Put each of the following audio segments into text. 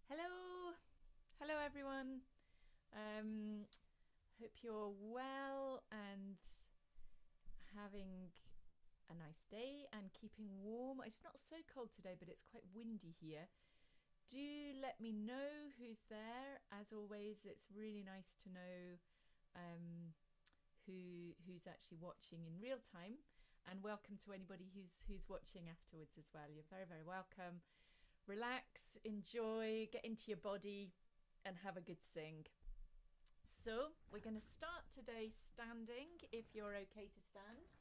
Hello, hello everyone. Hope you're well and having a nice day and keeping warm. It's not so cold today, but it's quite windy here. Do let me know who's there. As always, it's really nice to know who's actually watching in real time. And welcome to anybody who's watching afterwards as well. You're very, very welcome. Relax, enjoy, get into your body, and have a good sing. So, we're going to start today standing if you're okay to stand.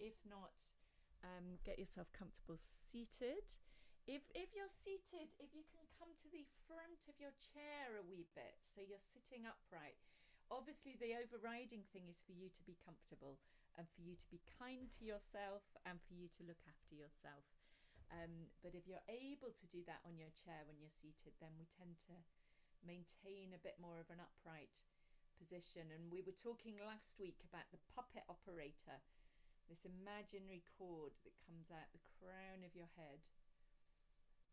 If not, get yourself comfortable seated. If you're seated, if you can come to the front of your chair a wee bit so you're sitting upright. Obviously, the overriding thing is for you to be comfortable and for you to be kind to yourself and for you to look after yourself. But if you're able to do that on your chair when you're seated, then we tend to maintain a bit more of an upright position. And we were talking last week about the puppet operator, this imaginary cord that comes out the crown of your head.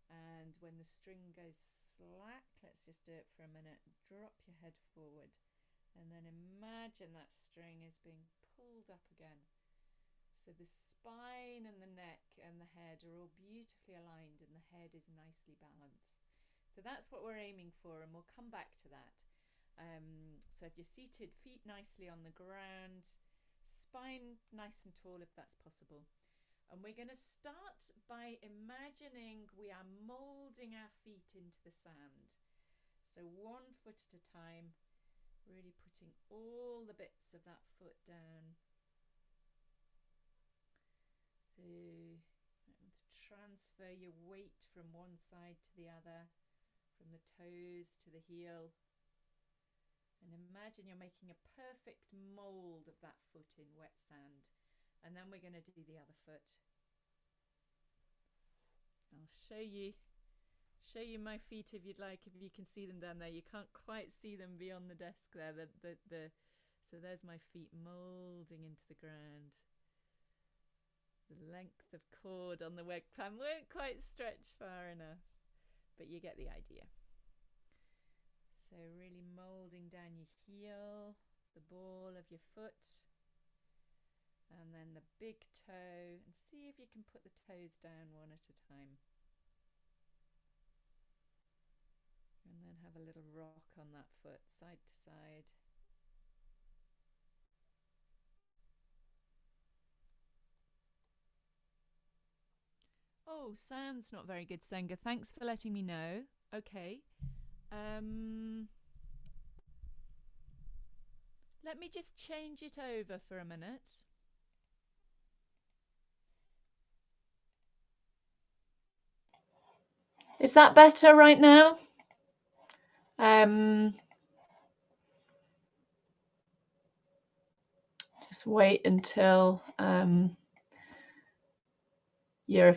And when the string goes slack, let's just do it for a minute, drop your head forward and then imagine that string is being pulled up again. So the spine and the neck and the head are all beautifully aligned and the head is nicely balanced. So that's what we're aiming for, and we'll come back to that. So if you're seated, feet nicely on the ground, spine nice and tall if that's possible. And we're going to start by imagining we are moulding our feet into the sand. So 1 foot at a time, really putting all the bits of that foot down. So transfer your weight from one side to the other, from the toes to the heel. And imagine you're making a perfect mould of that foot in wet sand. And then we're going to do the other foot. I'll show you my feet if you'd like, if you can see them down there. You can't quite see them beyond the desk there. So there's my feet moulding into the ground. The length of cord on the webcam won't quite stretch far enough, but you get the idea. So really moulding down your heel, the ball of your foot, and then the big toe, and see if you can put the toes down one at a time. And then have a little rock on that foot, side to side. Oh, sound's not very good, Senga. Thanks for letting me know. Okay. Let me just change it over for a minute. Is that better right now? Just wait until you're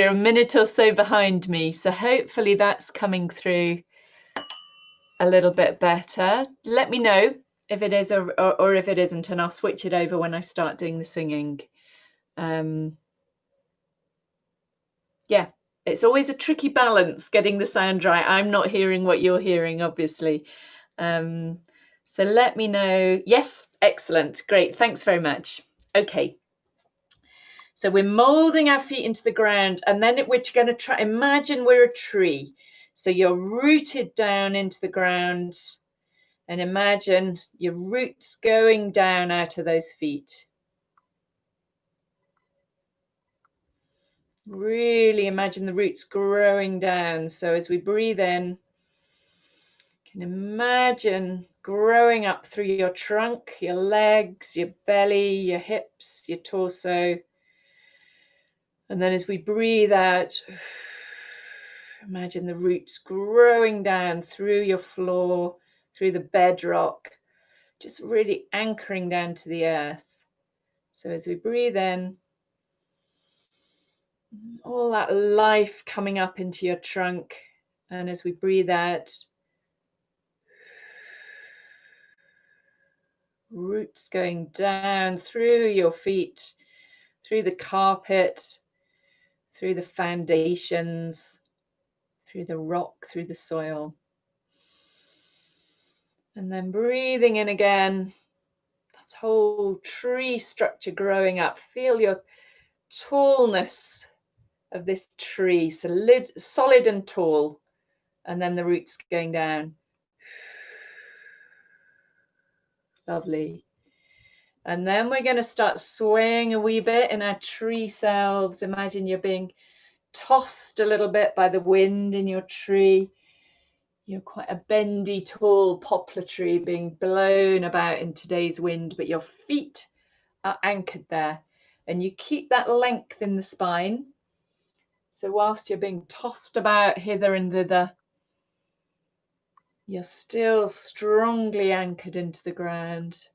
a minute or so behind me. So hopefully that's coming through a little bit better. Let me know if it is or if it isn't, and I'll switch it over when I start doing the singing. Yeah, it's always a tricky balance getting the sound right. I'm not hearing what you're hearing, obviously. So let me know. Yes, excellent. Great. Thanks very much. Okay. So we're moulding our feet into the ground, and then we're going to try, imagine we're a tree. So you're rooted down into the ground, and imagine your roots going down out of those feet. Really imagine the roots growing down. So as we breathe in, you can imagine growing up through your trunk, your legs, your belly, your hips, your torso. And then as we breathe out, imagine the roots growing down through your floor, through the bedrock, just really anchoring down to the earth. So as we breathe in, all that life coming up into your trunk. And as we breathe out, roots going down through your feet, through the carpet, through the foundations, through the rock, through the soil. And then breathing in again, that whole tree structure growing up. Feel your tallness of this tree, solid and tall. And then the roots going down. Lovely. And then we're going to start swaying a wee bit in our tree selves. Imagine you're being tossed a little bit by the wind in your tree. You're quite a bendy, tall poplar tree being blown about in today's wind, but your feet are anchored there. And you keep that length in the spine. So whilst you're being tossed about hither and thither, you're still strongly anchored into the ground.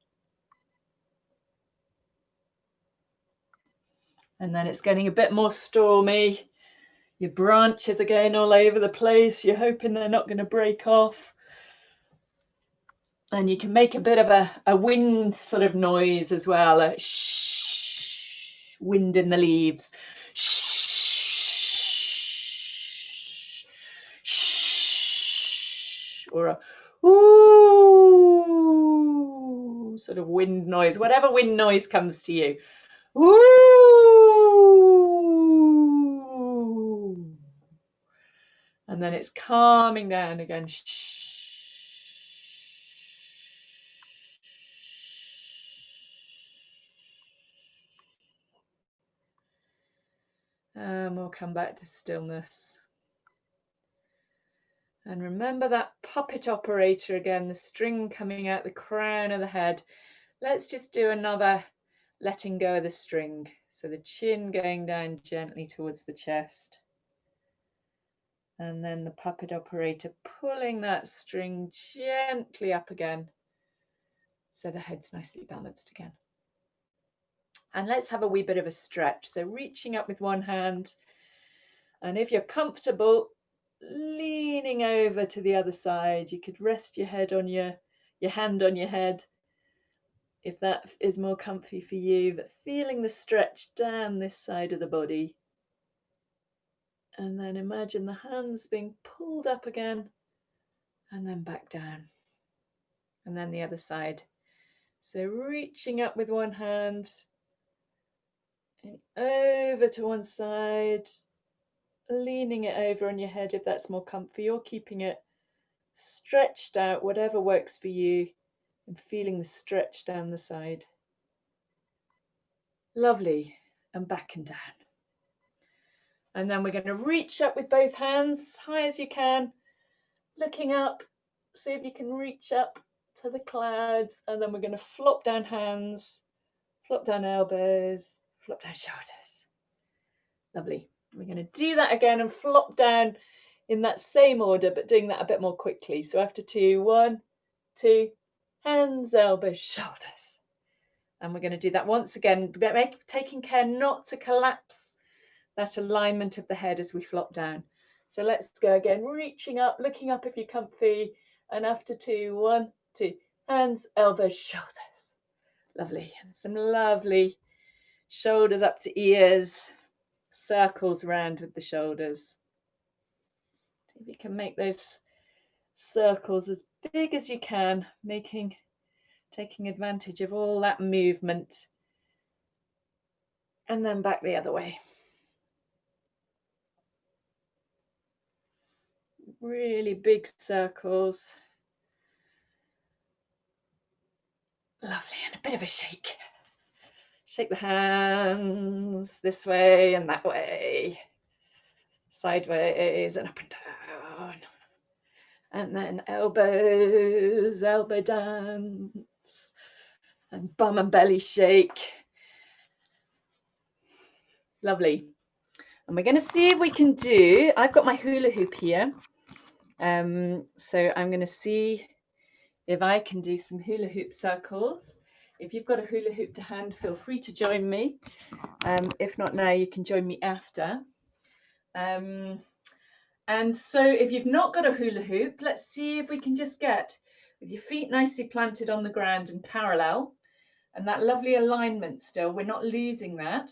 And then it's getting a bit more stormy. Your branches are going all over the place. You're hoping they're not going to break off. And you can make a bit of a wind sort of noise as well. A shh, wind in the leaves. Shh, shh, or a ooh sort of wind noise. Whatever wind noise comes to you. Ooh. And then it's calming down again. And we'll come back to stillness. And remember that puppet operator again, the string coming out the crown of the head. Let's just do another letting go of the string. So the chin going down gently towards the chest. And then the puppet operator pulling that string gently up again. So the head's nicely balanced again. And let's have a wee bit of a stretch. So reaching up with one hand. And if you're comfortable, leaning over to the other side. You could rest your head on your hand on your head, if that is more comfy for you, but feeling the stretch down this side of the body. And then imagine the hands being pulled up again and then back down. And then the other side. So reaching up with one hand and over to one side, leaning it over on your head if that's more comfy, or keeping it stretched out, whatever works for you, and feeling the stretch down the side. Lovely. And back and down. And then we're going to reach up with both hands as high as you can, looking up. See if you can reach up to the clouds. And then we're going to flop down hands, flop down elbows, flop down shoulders. Lovely. We're going to do that again and flop down in that same order, but doing that a bit more quickly. So after 2, 1, 2, hands, elbows, shoulders. And we're going to do that once again, taking care not to collapse that alignment of the head as we flop down. So let's go again, reaching up, looking up if you're comfy. And after 2, 1, 2, hands, elbows, shoulders. Lovely. And some lovely shoulders up to ears, circles around with the shoulders. See if you can make those circles as big as you can, taking advantage of all that movement. And then back the other way. Really big circles. Lovely. And a bit of a shake. Shake the hands this way and that way. Sideways and up and down. And then elbows, elbow dance. And bum and belly shake. Lovely. And we're going to see if we can do, I've got my hula hoop here. So I'm going to see if I can do some hula hoop circles. If you've got a hula hoop to hand, feel free to join me. If not now, you can join me after. And so if you've not got a hula hoop, let's see if we can just get with your feet nicely planted on the ground and parallel. And that lovely alignment still, we're not losing that.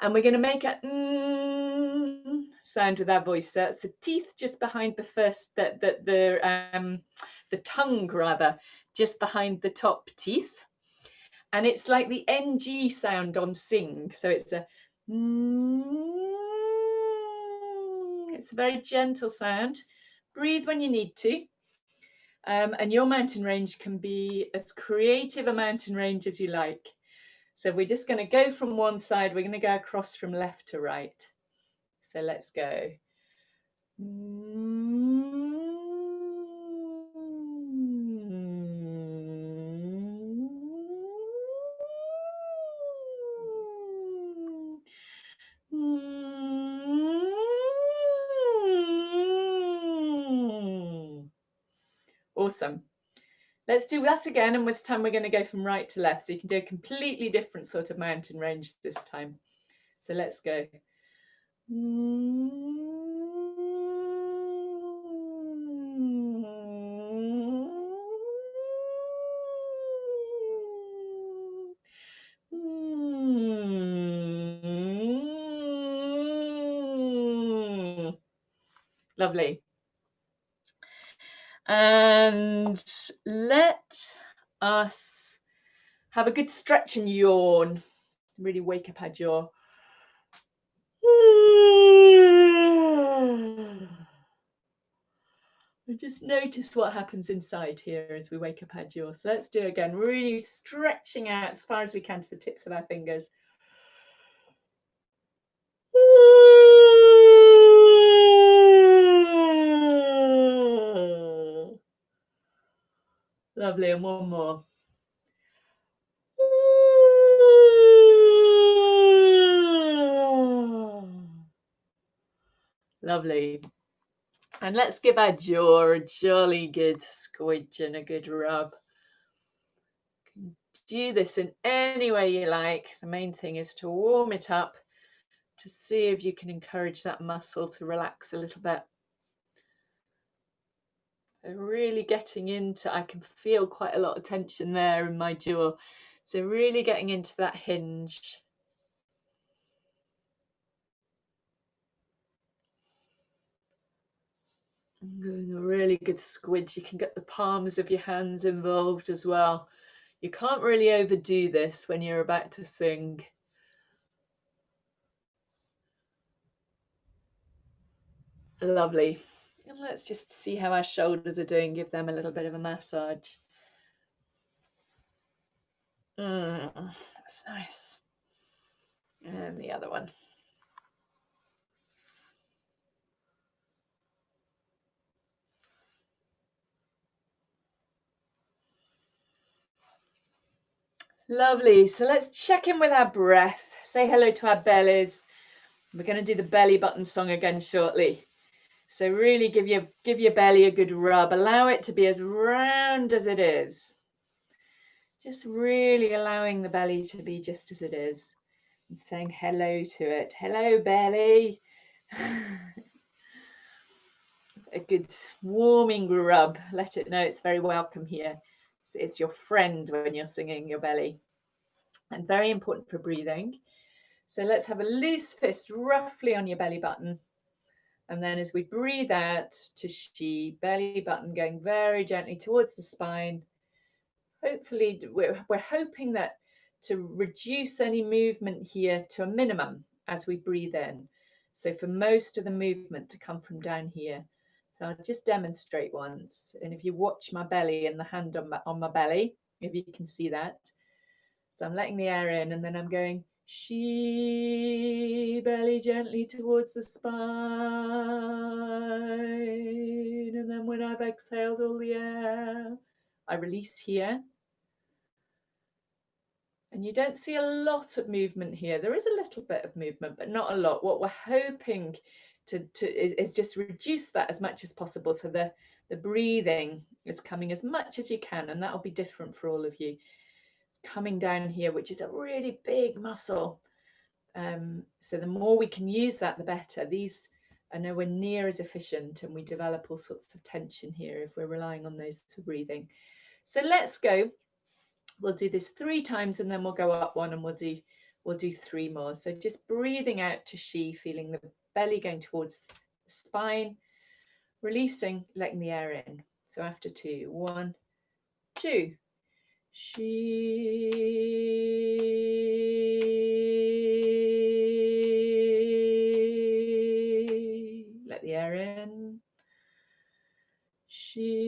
And we're going to make a sound with our voice. So it's the teeth just behind the first, the tongue rather, just behind the top teeth. And it's like the NG sound on sing. So it's a it's a very gentle sound. Breathe when you need to. And your mountain range can be as creative a mountain range as you like. So we're just going to go from one side. We're going to go across from left to right. So let's go. Awesome. Let's do that again, and this time we're going to go from right to left, so you can do a completely different sort of mountain range this time. So let's go. Lovely. And let us have a good stretch and yawn. Really wake up our jaw. And just notice what happens inside here as we wake up our jaw. So let's do it again, really stretching out as far as we can to the tips of our fingers. Lovely, and one more. Lovely. And let's give our jaw a jolly good squidge and a good rub. You can do this in any way you like. The main thing is to warm it up, to see if you can encourage that muscle to relax a little bit. So really getting into, I can feel quite a lot of tension there in my jaw. So really getting into that hinge. And a really good squidge. You can get the palms of your hands involved as well. You can't really overdo this when you're about to sing. Lovely. And let's just see how our shoulders are doing. Give them a little bit of a massage. That's nice. And the other one. Lovely. So let's check in with our breath. Say hello to our bellies. We're going to do the belly button song again shortly. So really give your belly a good rub. Allow it to be as round as it is. Just really allowing the belly to be just as it is. And saying hello to it. Hello, belly. A good warming rub. Let it know it's very welcome here. It's your friend when you're singing your belly. And very important for breathing. So let's have a loose fist roughly on your belly button. And then as we breathe out to she, belly button going very gently towards the spine. Hopefully, we're hoping that to reduce any movement here to a minimum as we breathe in. So for most of the movement to come from down here. So I'll just demonstrate once. And if you watch my belly and the hand on my belly, if you can see that. So I'm letting the air in and then I'm going, she, belly gently towards the spine. And then when I've exhaled all the air, I release here. And you don't see a lot of movement here. There is a little bit of movement, but not a lot. What we're hoping is just reduce that as much as possible. So the breathing is coming as much as you can, and that'll be different for all of you. It's coming down here, which is a really big muscle. So the more we can use that, the better. These are nowhere near as efficient, and we develop all sorts of tension here if we're relying on those for breathing. So let's go. We'll do this 3 times and then we'll go up one and we'll do We'll do 3 more. So just breathing out to she, feeling the belly going towards the spine, releasing, letting the air in. So after 2, 1, 2. She. Let the air in. She.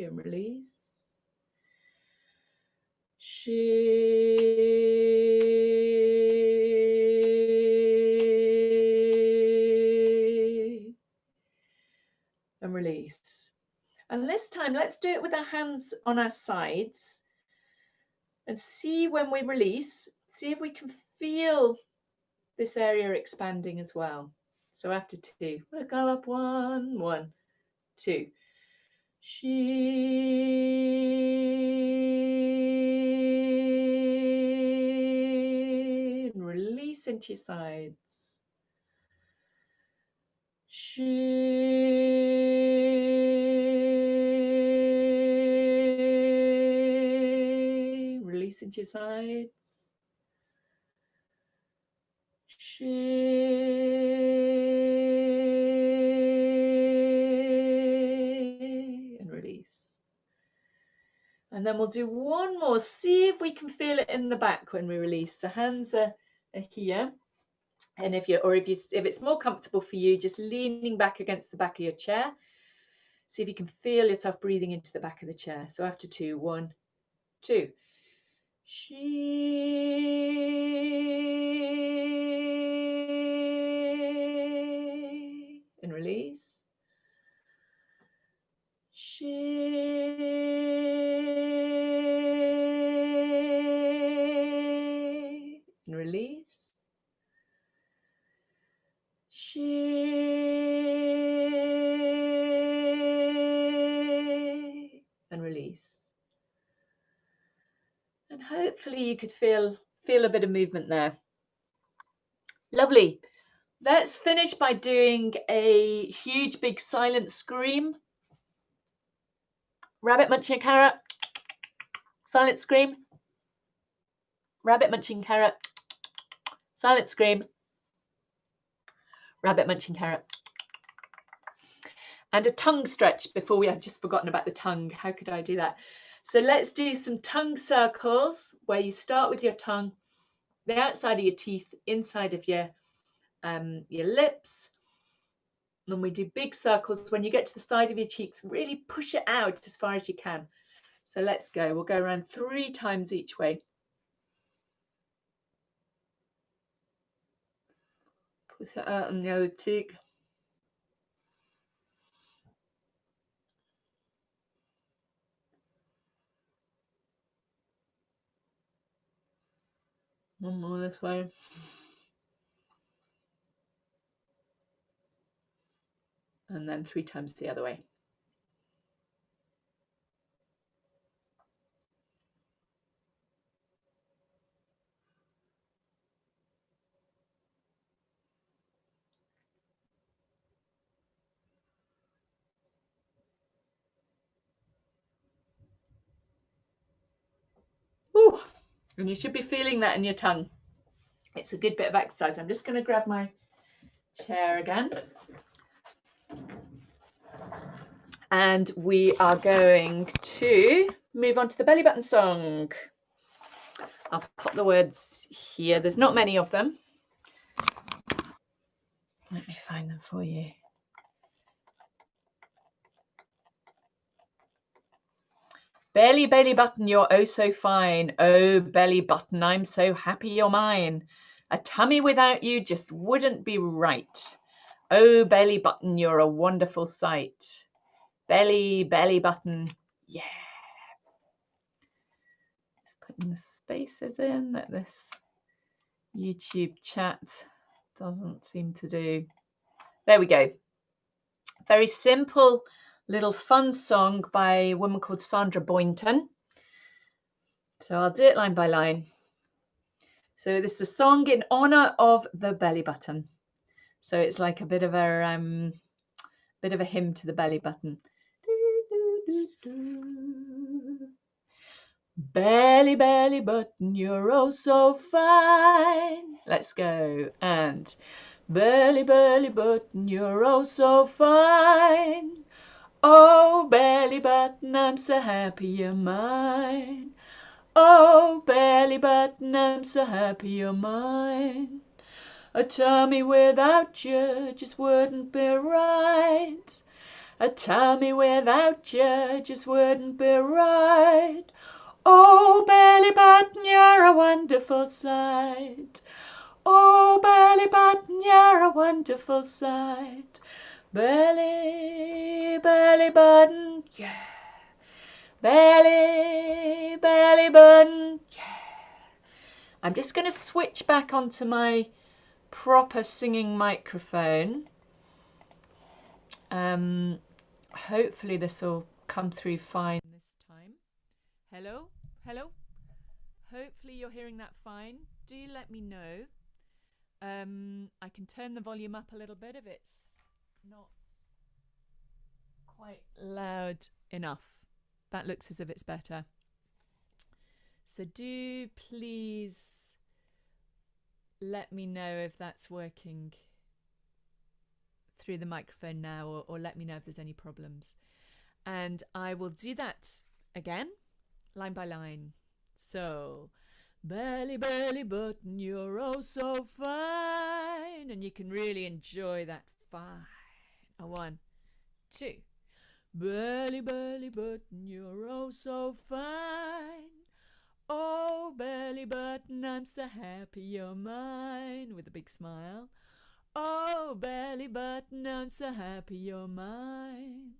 And release. She. And release. And this time, let's do it with our hands on our sides and see when we release, see if we can feel this area expanding as well. So after 2, we'll go up 1, 1, 2. She. And release into your sides. She. Release into your sides. She. And release. And then we'll do one more. See if we can feel it in the back when we release. So hands are here. And if it's more comfortable for you, just leaning back against the back of your chair. See if you can feel yourself breathing into the back of the chair. So after 2, 1, 2. She. And release. She. And release. She. And release. And hopefully you could feel a bit of movement there. Lovely. Let's finish by doing a huge big silent scream. Rabbit munching a carrot. Silent scream. Rabbit munching carrot. Silent scream. Rabbit munching carrot. And a tongue stretch before I've just forgotten about the tongue. How could I do that? So let's do some tongue circles where you start with your tongue, the outside of your teeth, inside of your lips. And we do big circles. When you get to the side of your cheeks, really push it out as far as you can. So let's go. We'll go around 3 times each way. Push it out on the other cheek. One more this way. And then 3 times the other way. Ooh, and you should be feeling that in your tongue. It's a good bit of exercise. I'm just going to grab my chair again. And we are going to move on to the belly button song. I'll pop the words here. There's not many of them. Let me find them for you. Belly, belly button, you're oh so fine. Oh, belly button, I'm so happy you're mine. A tummy without you just wouldn't be right. Oh, belly button, you're a wonderful sight. Belly, belly button, yeah. Just putting the spaces in that this YouTube chat doesn't seem to do. There we go. Very simple little fun song by a woman called Sandra Boynton. So I'll do it line by line. So this is a song in honor of the belly button. So it's like a bit of a hymn to the belly button. Belly, belly button, you're oh so fine. Let's go. And belly, belly button, you're oh so fine. Oh, belly button, I'm so happy you're mine. Oh, belly button, I'm so happy you're mine. A tummy without you just wouldn't be right. A tummy without you just wouldn't be right. Oh, belly button, you're a wonderful sight. Oh, belly button, you're a wonderful sight. Belly, belly button, yeah. Belly, belly button, yeah. I'm just going to switch back onto my proper singing microphone. Hopefully this will come through fine this time. Hello? Hello? Hopefully you're hearing that fine. Do let me know. I can turn the volume up a little bit if it's not quite loud enough. That looks as if it's better. So do please let me know if that's working through the microphone now, or let me know if there's any problems. And I will do that again, line by line. So, belly, belly button, you're oh so fine. And you can really enjoy that fine. A 1, 2. Belly, belly button, you're oh so fine. Oh, belly button, I'm so happy you're mine. With a big smile. Oh, belly button, I'm so happy you're mine.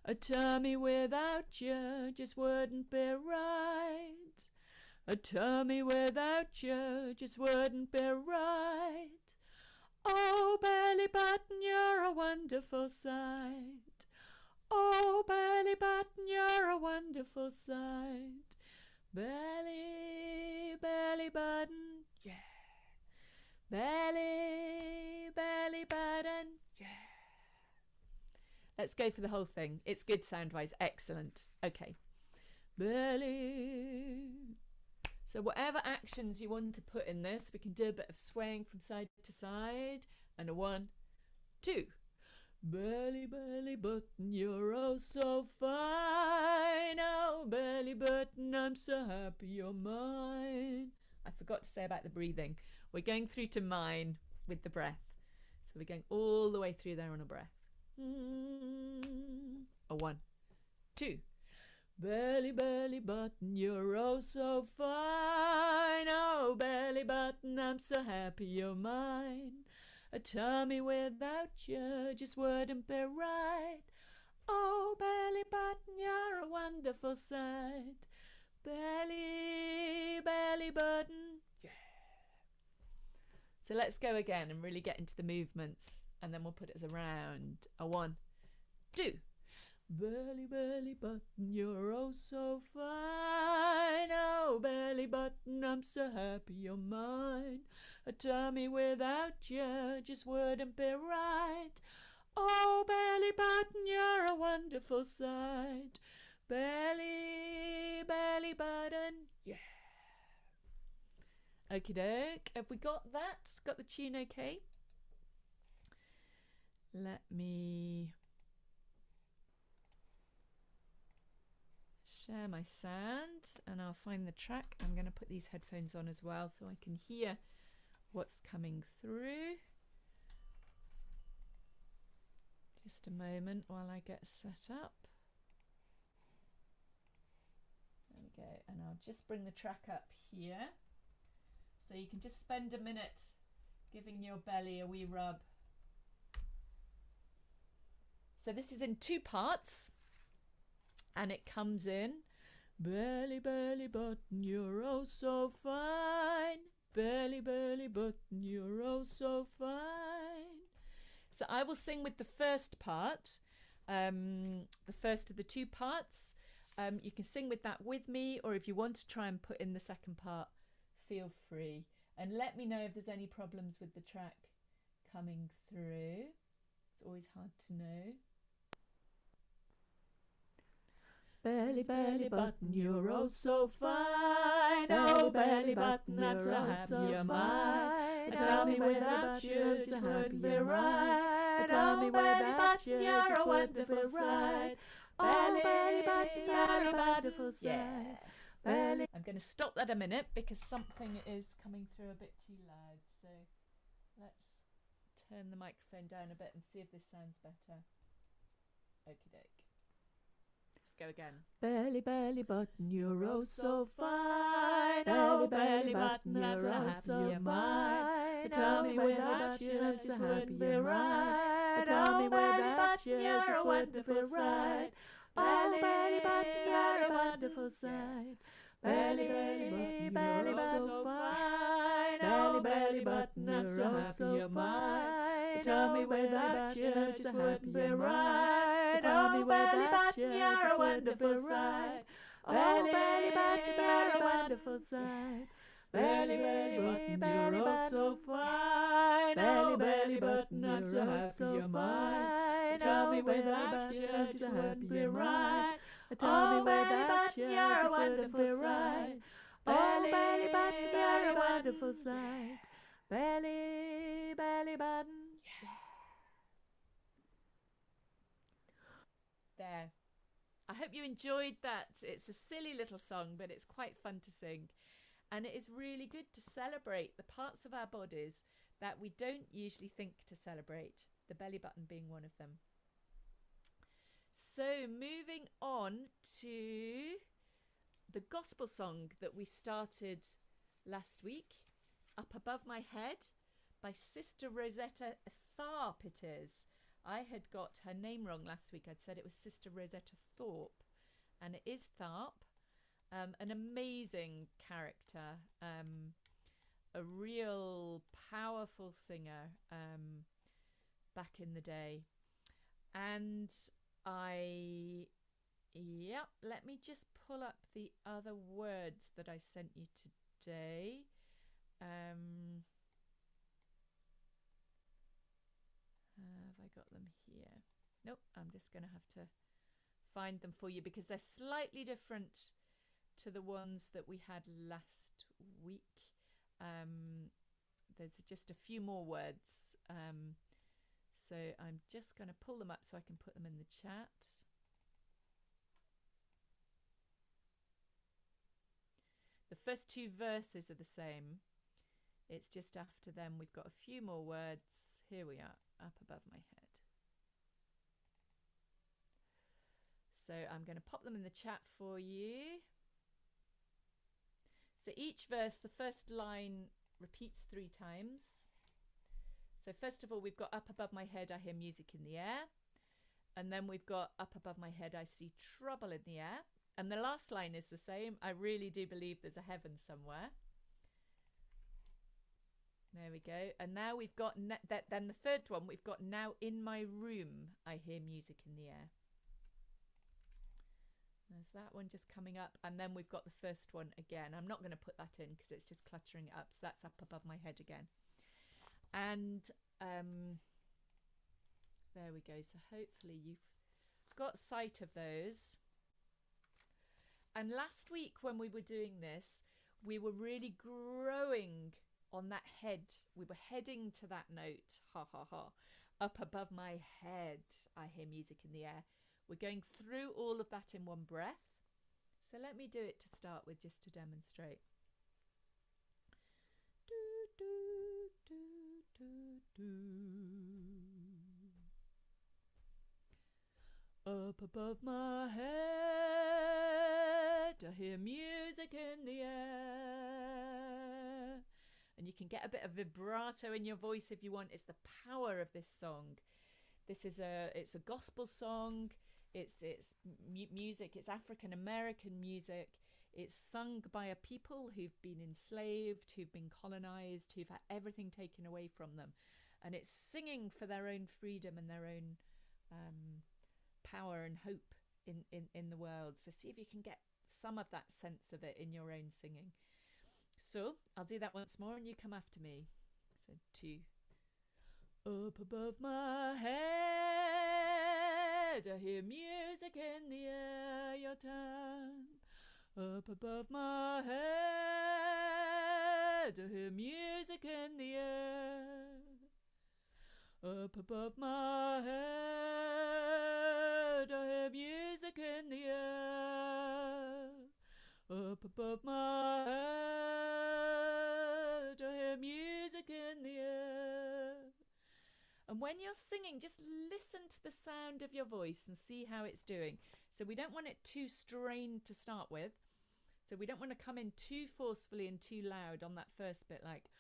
A tummy without you just wouldn't be right. A tummy without you just wouldn't be right. Oh, belly button, you're a wonderful sight. Oh, belly button, you're a wonderful sight. Belly, belly button, yeah. Belly, belly button, yeah. Let's go for the whole thing. It's good sound-wise. Excellent. Okay. Belly. So whatever actions you want to put in this, we can do a bit of swaying from side to side. And a 1, 2. Belly, belly button, you're oh so fine. Oh, belly button, I'm so happy you're mine. I forgot to say about the breathing. We're going through to mine with the breath. So we're going all the way through there on a breath. A 1, 2. Belly, belly button, you're oh so fine. Oh, belly button, I'm so happy you're mine. A tummy without you just wouldn't be right. Oh, belly button, you're a wonderful sight. Belly, belly button, yeah. So let's go again and really get into the movements, and then we'll put it as a round. A 1, 2. Belly, belly button, you're oh so fine. Oh, belly button, I'm so happy you're mine. A tummy without you just wouldn't be right. Oh, belly button, you're a wonderful sight. Belly, belly button, yeah. Okie doke. Have we got that? Got the tune okay? Let me share my sound and I'll find the track. I'm going to put these headphones on as well so I can hear what's coming through. Just a moment while I get set up. There we go. And I'll just bring the track up here. So you can just spend a minute giving your belly a wee rub. So this is in 2 parts. And it comes in, belly, belly button, you're oh so fine. Belly, belly button, you're oh so fine. So I will sing with the first part, the first of the 2 parts. You can sing with that with me, or if you want to try and put in the second part, feel free. And let me know if there's any problems with the track coming through. It's always hard to know. Belly, belly button, you're oh so fine. Oh, belly button, I'm so happy you're mine. Tell me without you just wouldn't be right. Oh, belly button, you're a wonderful sight. Belly, belly button, you're a wonderful sight. Belly. I'm going to stop that a minute because something is coming through a bit too loud. So let's turn the microphone down a bit and see if this sounds better. Okie doke. Let's go again. Belly, belly button, you're oh so fine. Oh, belly button, I'm so happy you're mine. Tell me without you just wouldn't be right. Tell me without you you're a wonderful sight. Belly, belly button, you're a wonderful sight. Belly, belly, belly button, so fine. Oh, belly button, I'm so happy you're mine. Tell me without you just wouldn't be right. Tell me without you you're a wonderful sight. Belly, belly button, you're a wonderful sight. Belly, belly button, you're oh so fine. Oh, belly button, I'm so happy you're mine. Tell me without you just wouldn't be right. Tell me without you you're a wonderful sight. Belly, belly button, you're a wonderful sight. Belly, belly button. There. I hope you enjoyed that. It's a silly little song, but it's quite fun to sing. And it is really good to celebrate the parts of our bodies that we don't usually think to celebrate, the belly button being one of them. So moving on to the gospel song that we started last week, Up Above My Head, by Sister Rosetta Tharpe it is. I had got her name wrong last week. I'd said it was Sister Rosetta Thorpe, and it is Tharpe. An amazing character, a real powerful singer back in the day. And let me just pull up the other words that I sent you today. Have I got them here? Nope, I'm just going to have to find them for you because they're slightly different to the ones that we had last week. There's just a few more words. So I'm just going to pull them up so I can put them in the chat. The first two verses are the same. It's just after them we've got a few more words. Here we are, Up Above My Head. So I'm going to pop them in the chat for you. So each verse, the first line repeats 3 times. So first of all, we've got up above my head, I hear music in the air. And then we've got up above my head, I see trouble in the air. And the last line is the same. I really do believe there's a heaven somewhere. There we go. And now we've got, then the third one, we've got now in my room, I hear music in the air. There's that one just coming up. And then we've got the first one again. I'm not going to put that in because it's just cluttering it up. So that's up above my head again. And there we go. So hopefully you've got sight of those. And last week when we were doing this, we were really growing on that head. We were heading to that note. Ha ha ha. Up above my head, I hear music in the air. We're going through all of that in one breath. So let me do it to start with just to demonstrate. Do, do, do, do, do. Up above my head, I hear music in the air. And you can get a bit of vibrato in your voice if you want. It's the power of this song. It's a gospel song. It's music. It's African American music. It's sung by a people who've been enslaved, who've been colonized, who've had everything taken away from them, and it's singing for their own freedom and their own power and hope in the world. So see if you can get some of that sense of it in your own singing. So I'll do that once more, and you come after me. So 2. Up above my head, head, I hear music in the air, your turn. Up above my head, I hear music in the air. Up above my head, I hear music in the air. Up above my head, I hear music in the air. And when you're singing, just listen to the sound of your voice and see how it's doing. So we don't want it too strained to start with. So we don't want to come in too forcefully and too loud on that first bit, like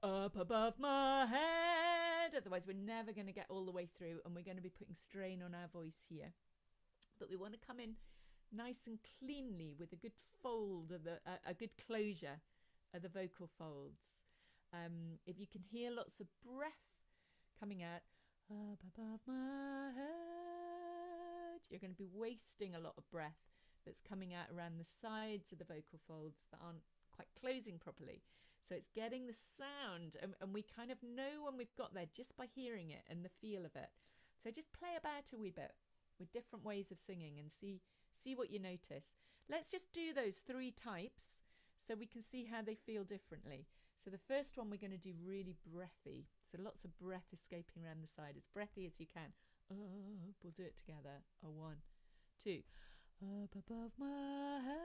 up above my head. Otherwise, we're never going to get all the way through, and we're going to be putting strain on our voice here. But we want to come in nice and cleanly with a good fold of a good closure of the vocal folds. If you can hear lots of breath coming out up above my head, you're going to be wasting a lot of breath that's coming out around the sides of the vocal folds that aren't quite closing properly. So it's getting the sound, and we kind of know when we've got there just by hearing it and the feel of it. So just play about a wee bit with different ways of singing and see what you notice. Let's just do those 3 types so we can see how they feel differently. So the first one we're going to do really breathy. So lots of breath escaping around the side, as breathy as you can. Up, we'll do it together. 1, 2. Up above my head,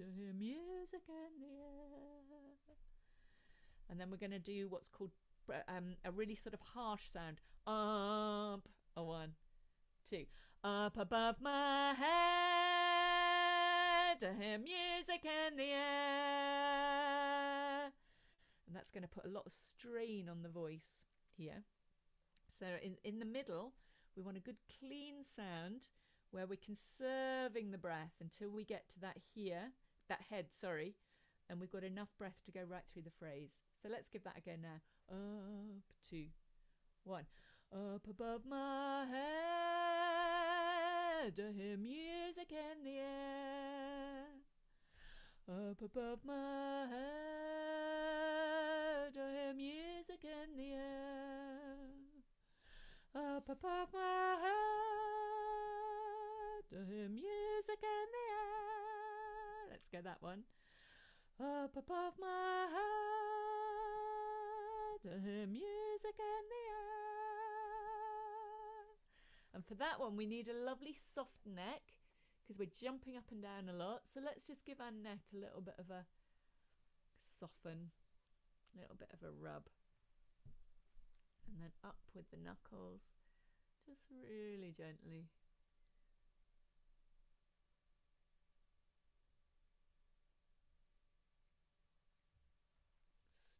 I hear music in the air. And then we're going to do what's called a really sort of harsh sound. Up. 1, 2. Up above my head, I hear music in the air. And that's going to put a lot of strain on the voice here. So in the middle, we want a good clean sound where we're conserving the breath until we get to that head, and we've got enough breath to go right through the phrase. So let's give that a go now. Up, 2, 1. Up above my head, I hear music in the air. Up above my head, I hear music in the air. Up above my head, I hear music in the air. Let's go that one. Up above my head, I hear music in the air. And for that one, we need a lovely soft neck because we're jumping up and down a lot. So let's just give our neck a little bit of a soften, a little bit of a rub. And then up with the knuckles, just really gently.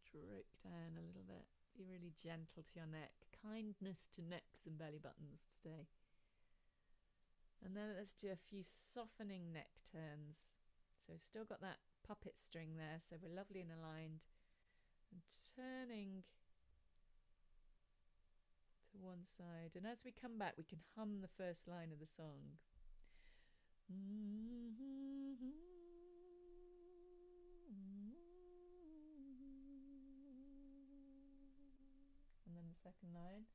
Stroke down a little bit. Be really gentle to your neck. Kindness to necks and belly buttons today. And then let's do a few softening neck turns. So we've still got that puppet string there, so we're lovely and aligned. And turning to one side. And as we come back, we can hum the first line of the song. And then the second line.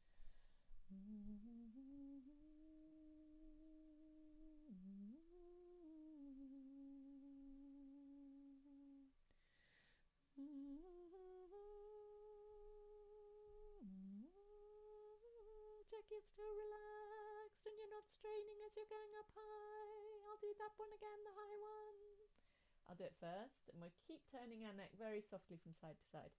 Check you're still relaxed and you're not straining as you're going up high. I'll do that one again, the high one. I'll do it first, and we'll keep turning our neck very softly from side to side.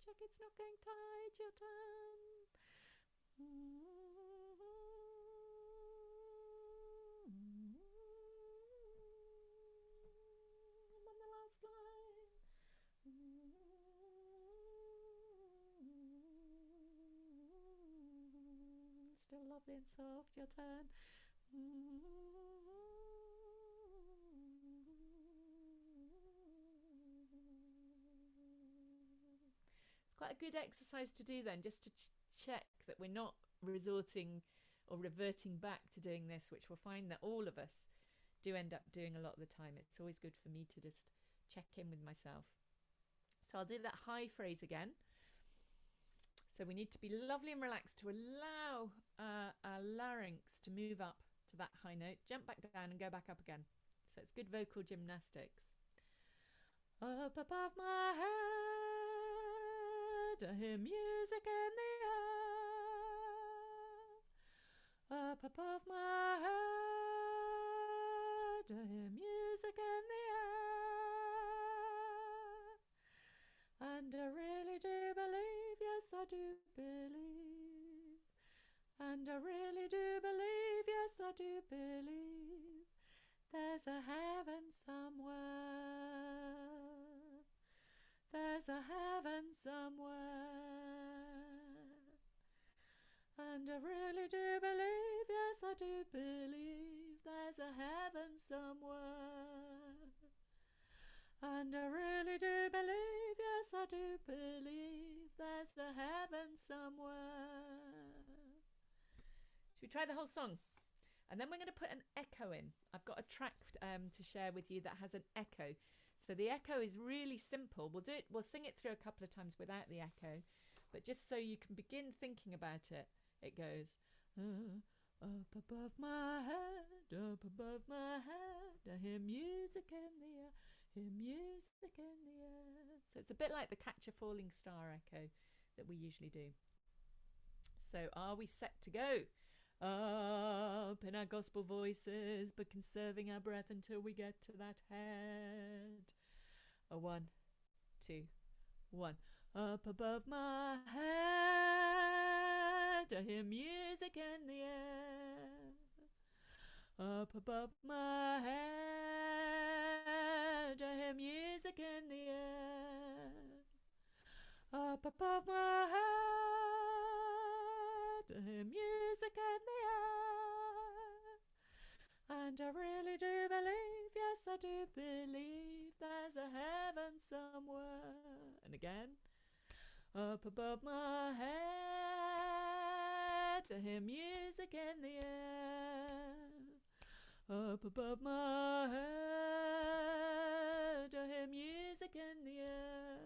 Check it's not going tight, your turn. And then the last line. Still lovely and soft, your turn. It's quite a good exercise to do then, just to check that we're not resorting or reverting back to doing this, which we'll find that all of us do end up doing a lot of the time. It's always good for me to just check in with myself. So I'll do that high phrase again. So we need to be lovely and relaxed to allow our larynx to move up to that high note, jump back down and go back up again. So it's good vocal gymnastics. Up above my head, I hear music in the air. Up above my head, I hear music in the air. And I really do believe, yes I do believe. And I really do believe, yes I do believe. There's a heaven somewhere. There's a heaven somewhere. And I really do believe, yes I do believe. There's a heaven somewhere. And I really do believe, yes I do believe. There's a heaven somewhere. Should we try the whole song? And then we're going to put an echo in. I've got a track to share with you that has an echo. So the echo is really simple. We'll sing it through a couple of times without the echo. But just so you can begin thinking about it, it goes, up above my head, up above my head, I hear music in the air, hear music in the air. So it's a bit like the Catch a Falling Star echo that we usually do. So are we set to go? Up in our gospel voices, but conserving our breath until we get to that head. 1, 2, 1. Up above my head, I hear music in the air. Up above my head, I hear music in the air. Up above my head, I hear music in the air. And I really do believe, yes I do believe, there's a heaven somewhere. And again. Up above my head, I hear music in the air. Up above my head, I hear music in the air.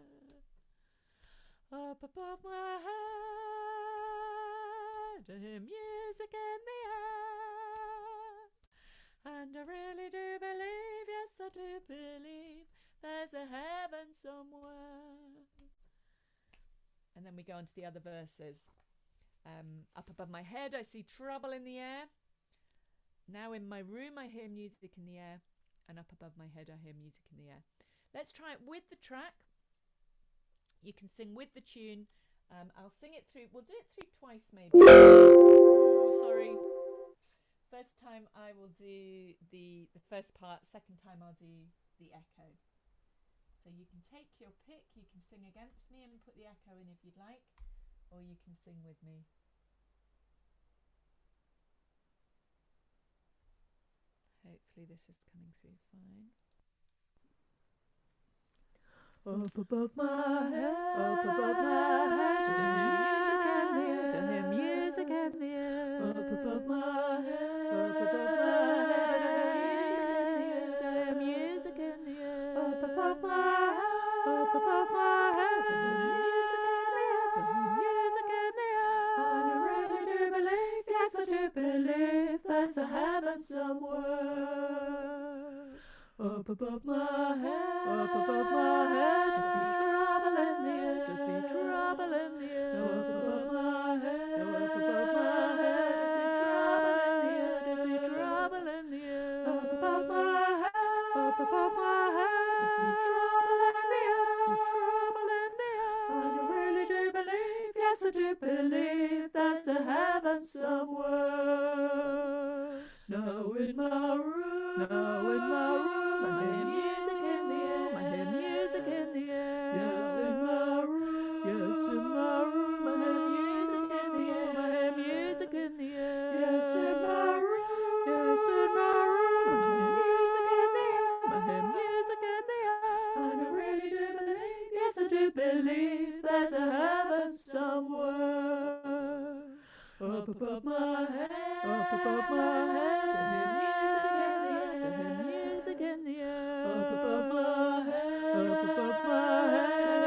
Up above my head, I hear music in the air. And I really do believe, yes I do believe, there's a heaven somewhere. And then we go on to the other verses. Up above my head, I see trouble in the air. Now in my room, I hear music in the air. And up above my head, I hear music in the air. Let's try it with the track. You can sing with the tune. I'll sing it through. We'll do it through twice, maybe. Oh, sorry. First time I will do the first part. Second time I'll do the echo. So you can take your pick, you can sing against me and put the echo in if you'd like, or you can sing with me. Hopefully this is coming through fine. Up above my head, up above my head, I hear music in the air. Up above my head, up above my head, I hear music in the air. Up above my head, up above my head, I hear music in the air. And I really do believe, yes I do believe, there's a heaven somewhere. Up above my head, up above my head, I see trouble in the air, I see trouble in the air. Up above my head, up above my head, I see trouble in the air, I see trouble in the air. Up above my head, up above my head, I see trouble in the air, I see trouble in the air. And I really do believe, yes I do believe, there's a heaven somewhere. Now in my room, now in my room, I hear music in the air, I hear music in the air. Yes, in my room, yes, in my room, I hear music in the air, I hear music in the air. Yes, in my room, yes, in my room, I hear music in the air, I hear music in the air. And I really do believe, yes I do believe, there's a heaven somewhere. Up above my head, up above my head, I hear music in the air, I hear music in the air. Up above my head, up above my head, I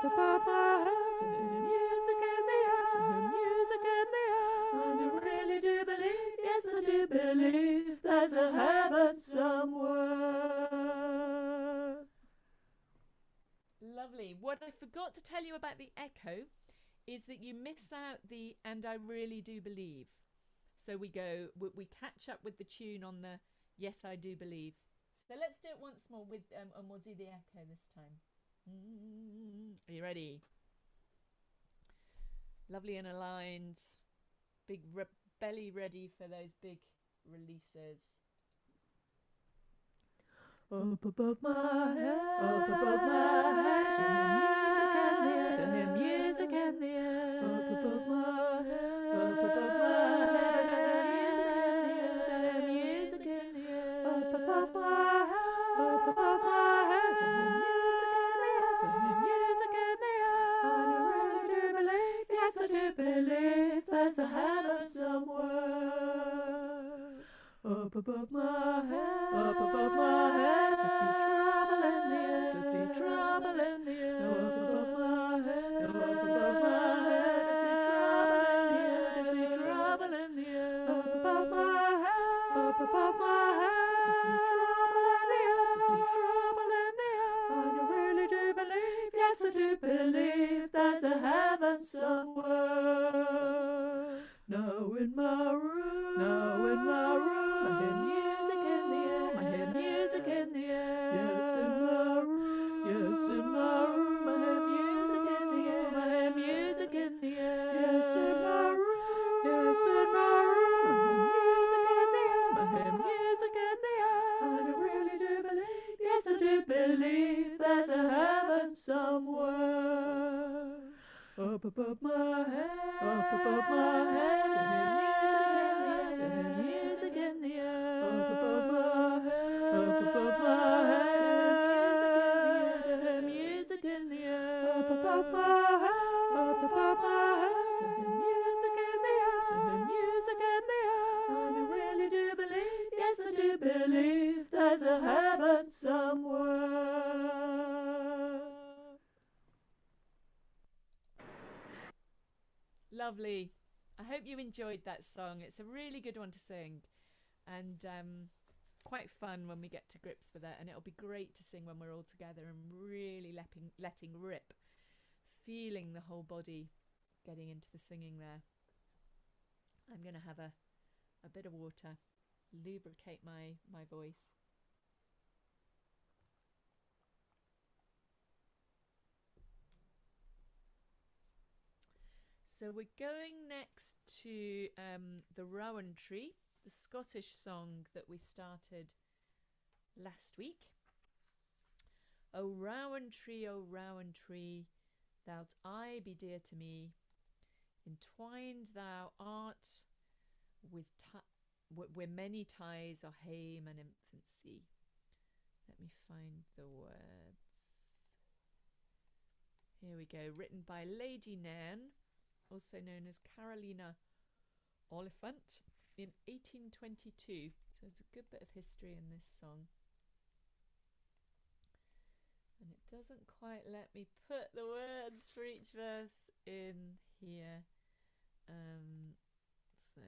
up above my head, to hear music in the air, to hear music in the air. And I really do believe, yes I do believe, there's a heaven somewhere. Lovely. What I forgot to tell you about the echo is that you miss out the "and I really do believe." So we catch up with the tune on the "yes I do believe." So let's do it once more with and we'll do the echo this time. Are you ready? Lovely and aligned. Big belly ready for those big releases. Up above my head, up above my head, to hear music in the air, up above my head, up above my head, to hear music in the air, up above my head, up above my head, to hear music in the air, and I really do believe, yes I do believe, there's a heaven somewhere. Up above my head, up above my head, to see trouble in the air, to see trouble in the air. Up above my head, up above my head, to see trouble in the air, to see trouble in the air. Up above my head, up above my head, to see trouble in the air, to see trouble in the air. And I really do believe, yes I do believe, there's a heaven somewhere. Now in my room, now in my room, I hear music in the air, I hear music in the air. Yes, in my room, yes, in my room, I hear music in the air, I hear music in the air. Yes, in my room, yes, in my room, I hear music in the air, I hear music in the air. And I really do believe, yes I do believe, there's a heaven somewhere. Up above my head, up above my head, to hear music in the air, up above my head, up above my head, to hear music in the air, up above my head, up above my head, to hear music in the air, to hear music in the air. And I really do believe, yes I do believe, there's a heaven somewhere. Lovely. I hope you enjoyed that song. It's a really good one to sing, and quite fun when we get to grips with it. And it'll be great to sing when we're all together and really letting rip, feeling the whole body getting into the singing there. I'm going to have a bit of water, lubricate my voice. So we're going next to the Rowan Tree, the Scottish song that we started last week. O Rowan Tree, thou'lt aye be dear to me. Entwined thou art with where many ties are hame and infancy. Let me find the words. Here we go. Written by Lady Nairn, also known as Carolina Oliphant, in 1822. So there's a good bit of history in this song. And it doesn't quite let me put the words for each verse in here. So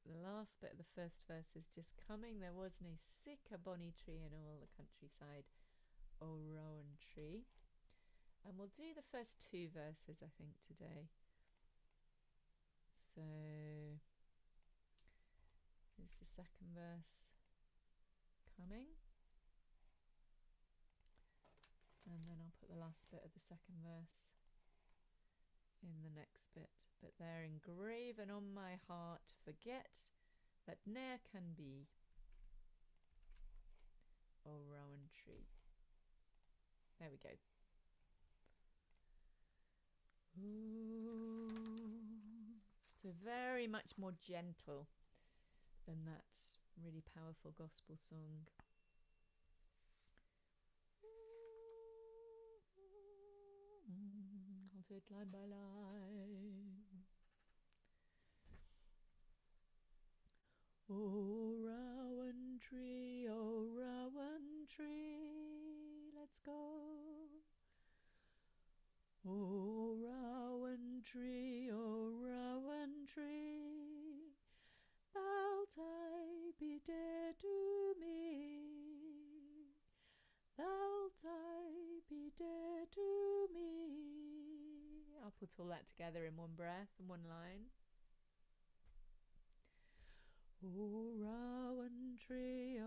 the last bit of the first verse is just coming. There was nae sic a bonny tree in all the countryside, O Rowan Tree. And we'll do the first two verses, I think, today. So here's the second verse coming. And then I'll put the last bit of the second verse in the next bit. But they're engraven on my heart, forget that ne'er can be, O Rowan Tree. There we go. Ooh. So very much more gentle than that really powerful gospel song. I'll do it line by line. Oh, Rowan Tree, oh, Rowan Tree, let's go. O rowan tree, thou'lt aye be dear to me. Thou'lt aye be dear to me. I'll put all that together in one breath and one line. O rowan tree,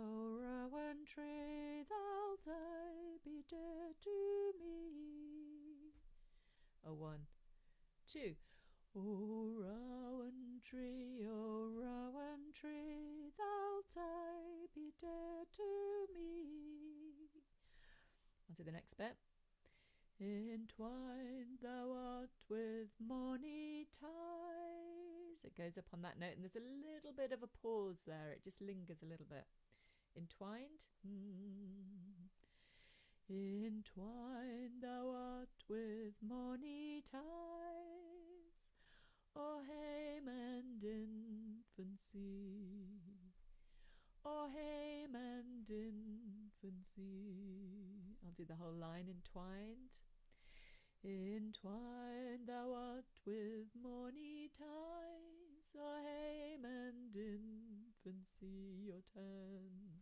thou'lt aye be dear to me. A 1, 2. O rowan tree, thou'lt aye be dear to me. On to the next bit. Entwined thou art with mony ties. It goes up on that note, and there's a little bit of a pause there. It just lingers a little bit. Entwined. Entwined thou art with mony ties, o'er hame and infancy, o'er hame and infancy. I'll do the whole line. Entwined. Entwined thou art with mony ties, o'er hame and infancy, your turn.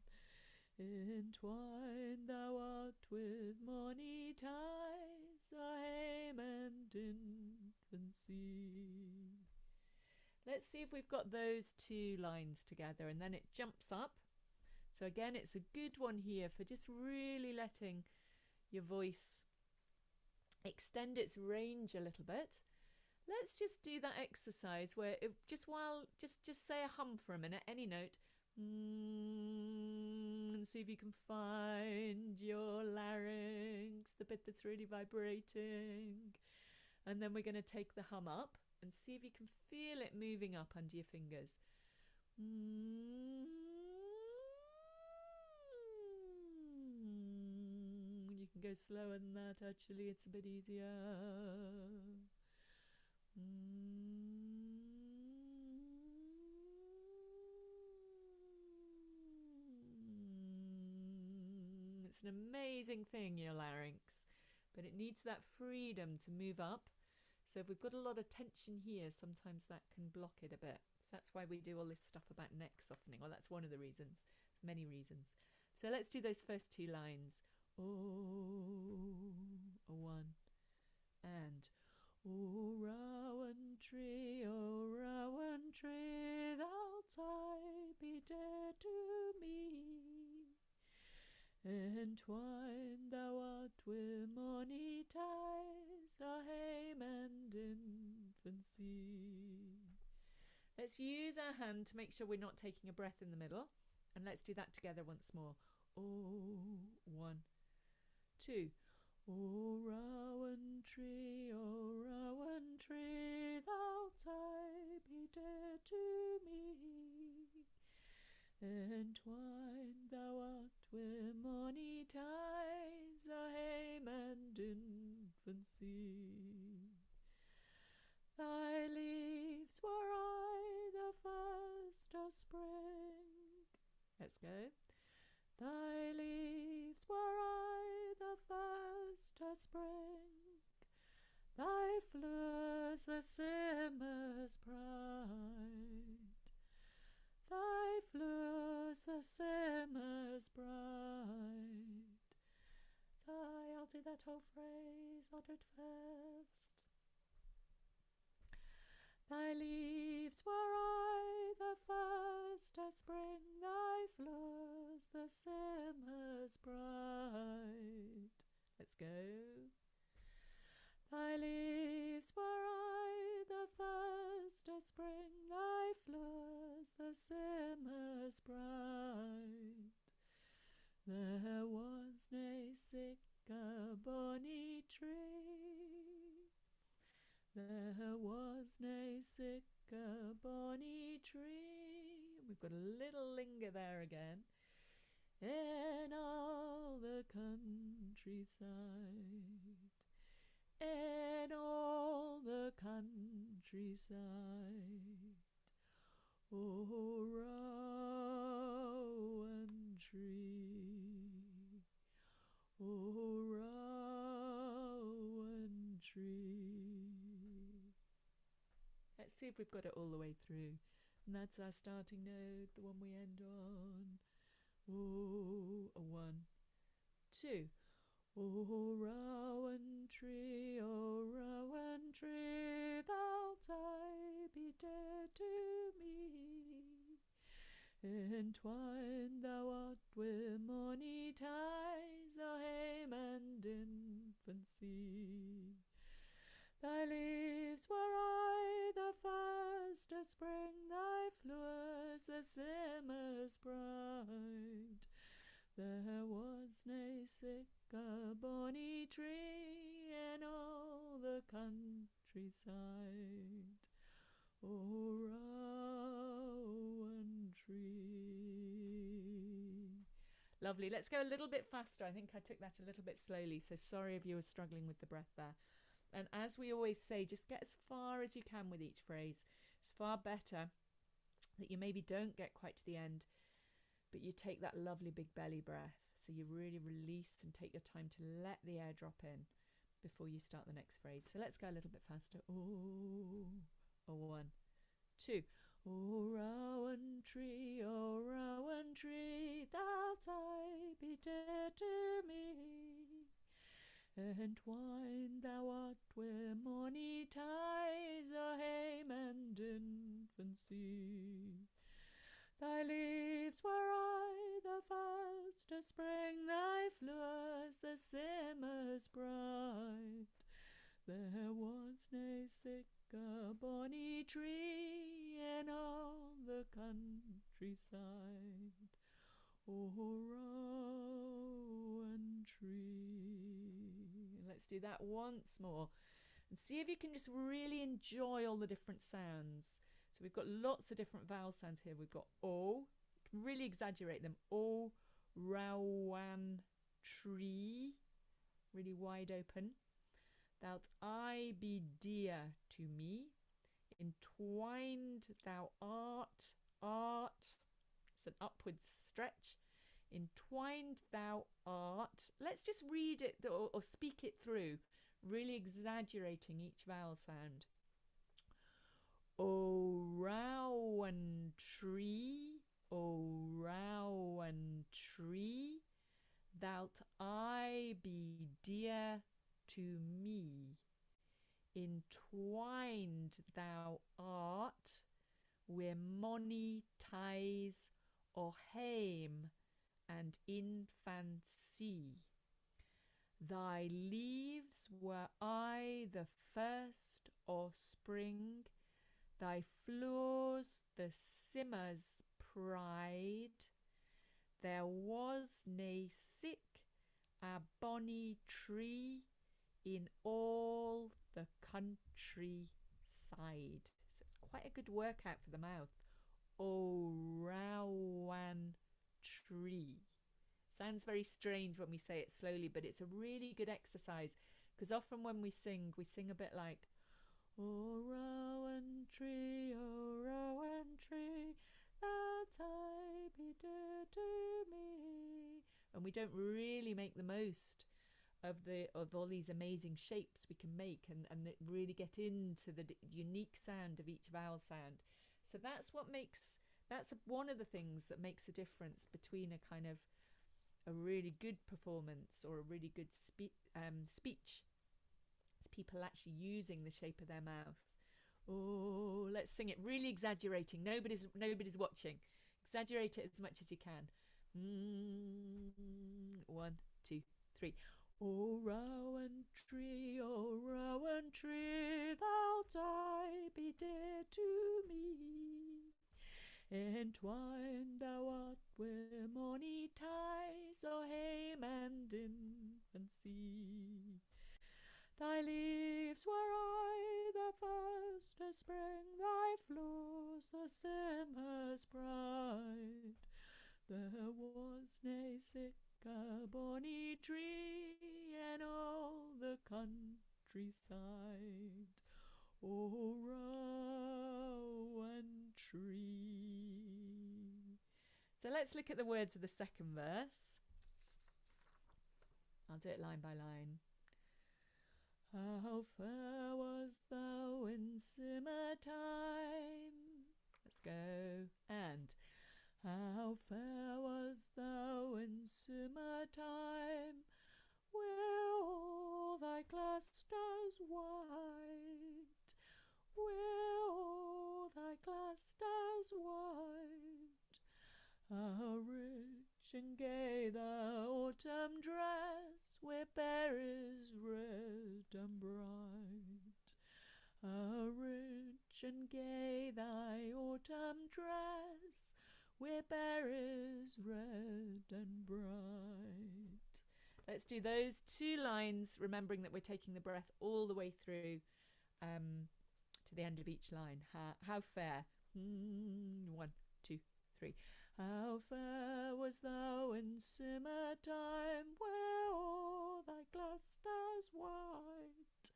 Entwined thou art with mony ties, o'er hame and infancy. Let's see if we've got those 2 lines together, and then it jumps up. So again, it's a good one here for just really letting your voice extend its range a little bit. Let's just do that exercise where just say a hum for a minute, any note, and see if you can find your larynx, the bit that's really vibrating. And then we're going to take the hum up and see if you can feel it moving up under your fingers. You can go slower than that, actually, it's a bit easier. It's an amazing thing, your larynx, but it needs that freedom to move up. So if we've got a lot of tension here, sometimes that can block it a bit. So that's why we do all this stuff about neck softening. Well, that's one of the reasons. There's many reasons. So let's do those first 2 lines. Oh, a 1, and O rowan tree, thou'lt aye be dear to me. Entwined thou art with mony ties, o'er hame and infancy. Let's use our hand to make sure we're not taking a breath in the middle. And let's do that together once more. Oh, 1, 2. O rowan tree, thou'lt aye be dear to me. Entwined thou art with mony ties, o'er hame and infancy. Thy leaves were I the first of spring. Let's go. Thy leaves were I the first of spring, thy flowers the summer's pride, thy flowers the summer's bride. I'll do that whole phrase, I'll do it first. Thy leaves were I the first of spring, thy flowers the summer's bride. Let's go. Thy leaves were I the first of spring, thy flowers the summer's bride. There was nae sic a bonny tree, there was nae sic a bonny tree. We've got a little linger there again. In all the countryside, in all the countryside, O rowan tree, O rowan tree. see if we've got it all the way through. And that's our starting note, the one we end on. Oh, a 1, 2. O rowan tree, thou'lt I be dear to me. Entwined thou art with mony ties o' hame and infancy. Thy leaves were I the first of spring, thy flowers the summer's bright. There was nae sic a bonny tree in all the countryside. O rowan tree. Lovely. Let's go a little bit faster. I think I took that a little bit slowly, so sorry if you were struggling with the breath there. And as we always say, just get as far as you can with each phrase. It's far better that you maybe don't get quite to the end, but you take that lovely big belly breath. So you really release and take your time to let the air drop in before you start the next phrase. So let's go a little bit faster. Oh, a 1, 2. O rowan tree, thou'lt I be dear to me. Entwined thou art with mony ties o' hame and infancy. Thy leaves were I the first of spring, thy flowers the summer's bright. There was nae sic a bonny tree in all the countryside. O rowan tree. Let's do that once more and see if you can just really enjoy all the different sounds. So we've got lots of different vowel sounds here. We've got O, you can really exaggerate them. O, rowan tree, really wide open. Thou'lt I be dear to me. Entwined thou art, it's an upwards stretch. Entwined thou art. Let's just read it or speak it through, really exaggerating each vowel sound. O rowan tree, thou'lt I be dear to me. Entwined thou art wi' mony ties o' hame and infancy. Thy leaves were I the first o' spring, thy flowers the summer's pride. There was nae sic a bonny tree in all the countryside. So it's quite a good workout for the mouth. O rowan tree. Sounds very strange when we say it slowly, but it's a really good exercise, because often when we sing a bit like, O rowan tree, thou'lt I be dear to me. And we don't really make the most of all these amazing shapes we can make and really get into the unique sound of each vowel sound. So that's one of the things that makes a difference between a kind of a really good performance or a really good speech. It's people actually using the shape of their mouth. Oh, let's sing it really exaggerating. Nobody's watching. Exaggerate it as much as you can. 1, 2, 3. O rowan tree, thou'lt I be dear to me. Entwined thou art wi' mony ties o' hame and infancy. Thy leaves were I the first of spring, thy flowers the summer's pride. There was nae sic a bonny tree in all the countryside. O rowan tree. So let's look at the words of the second verse. I'll do it line by line. How fair was thou in summertime. Let's go. And how fair was thou in summertime, where all thy clusters white, where all thy clusters white. How rich and gay thy autumn dress, where berries red and bright. How rich and gay thy autumn dress, where berries red and bright. Let's do those 2 lines, remembering that we're taking the breath all the way through to the end of each line. How fair. 1, 2, 3. How fair was thou in summertime, where all thy clusters white.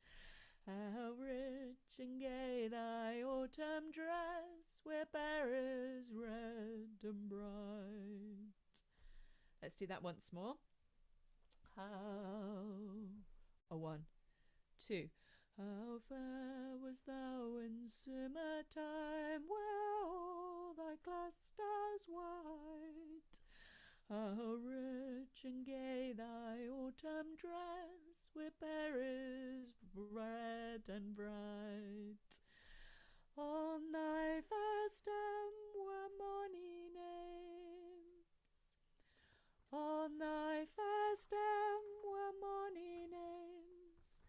How rich and gay thy autumn dress, where berries red and bright. Let's do that once more. How, 1, 2. How fair was thou in summertime, where all thy clusters white. How rich and gay thy autumn dress, with berries red and bright. On thy fair stem were many names. On thy fair stem were many names,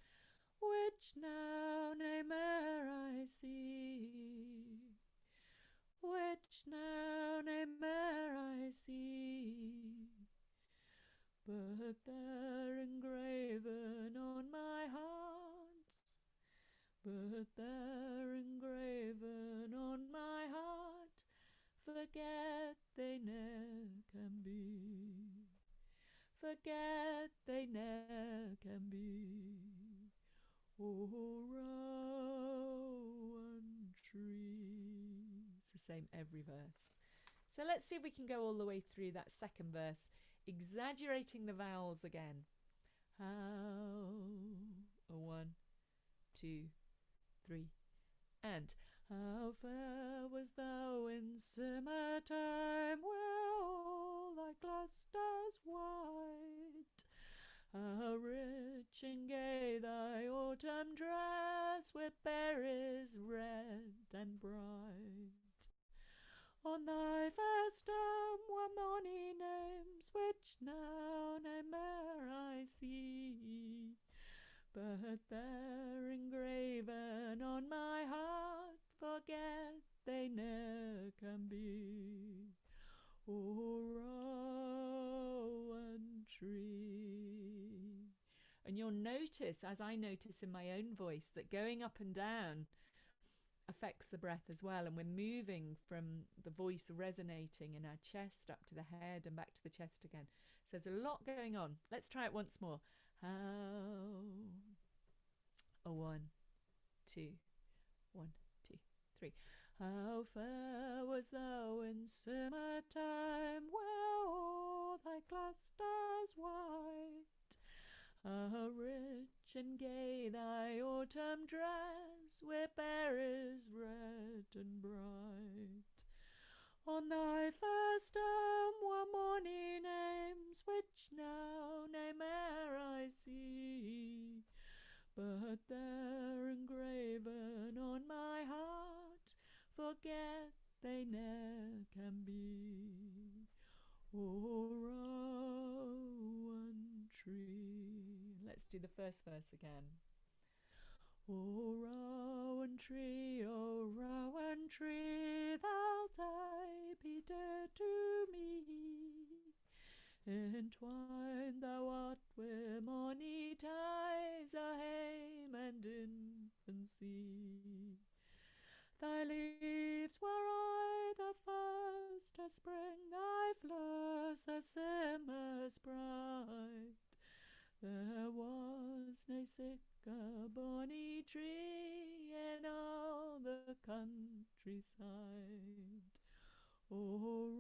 which now no more I see, which now no more I see. But they're engraven on my heart, but they're engraven on my heart, forget they ne'er can be, forget they ne'er can be. Oh, rowan tree. It's the same every verse. So let's see if we can go all the way through that second verse, exaggerating the vowels again. How, 1, 2, 3, and how fair was thou in summertime, where all thy clusters white. How rich and gay thy autumn dress, with berries red and bright. On thy fair stem were many names, which now no more I see, but they're engraven on my heart, forget they ne'er can be. O rowan tree. And you'll notice, as I notice in my own voice, that going up and down affects the breath as well, and we're moving from the voice resonating in our chest up to the head and back to the chest again. So there's a lot going on. Let's try it once more. How, 1, 2, 1, 2, 3. How fair was thou in summertime, where all thy clusters white. How rich and gay thy autumn dress, with berries red and bright. On thy fair stem were many names, which now no more I see, but they're engraven on my heart, forget they ne'er can be. O rowan tree. Let's do the first verse again. O rowan tree, thou'lt aye be dear to me. Entwined thou art with many ties of hame and infancy. Thy leaves were I the first of spring, thy flowers the summer's bright. There was no sicker bonny tree in all the countryside. O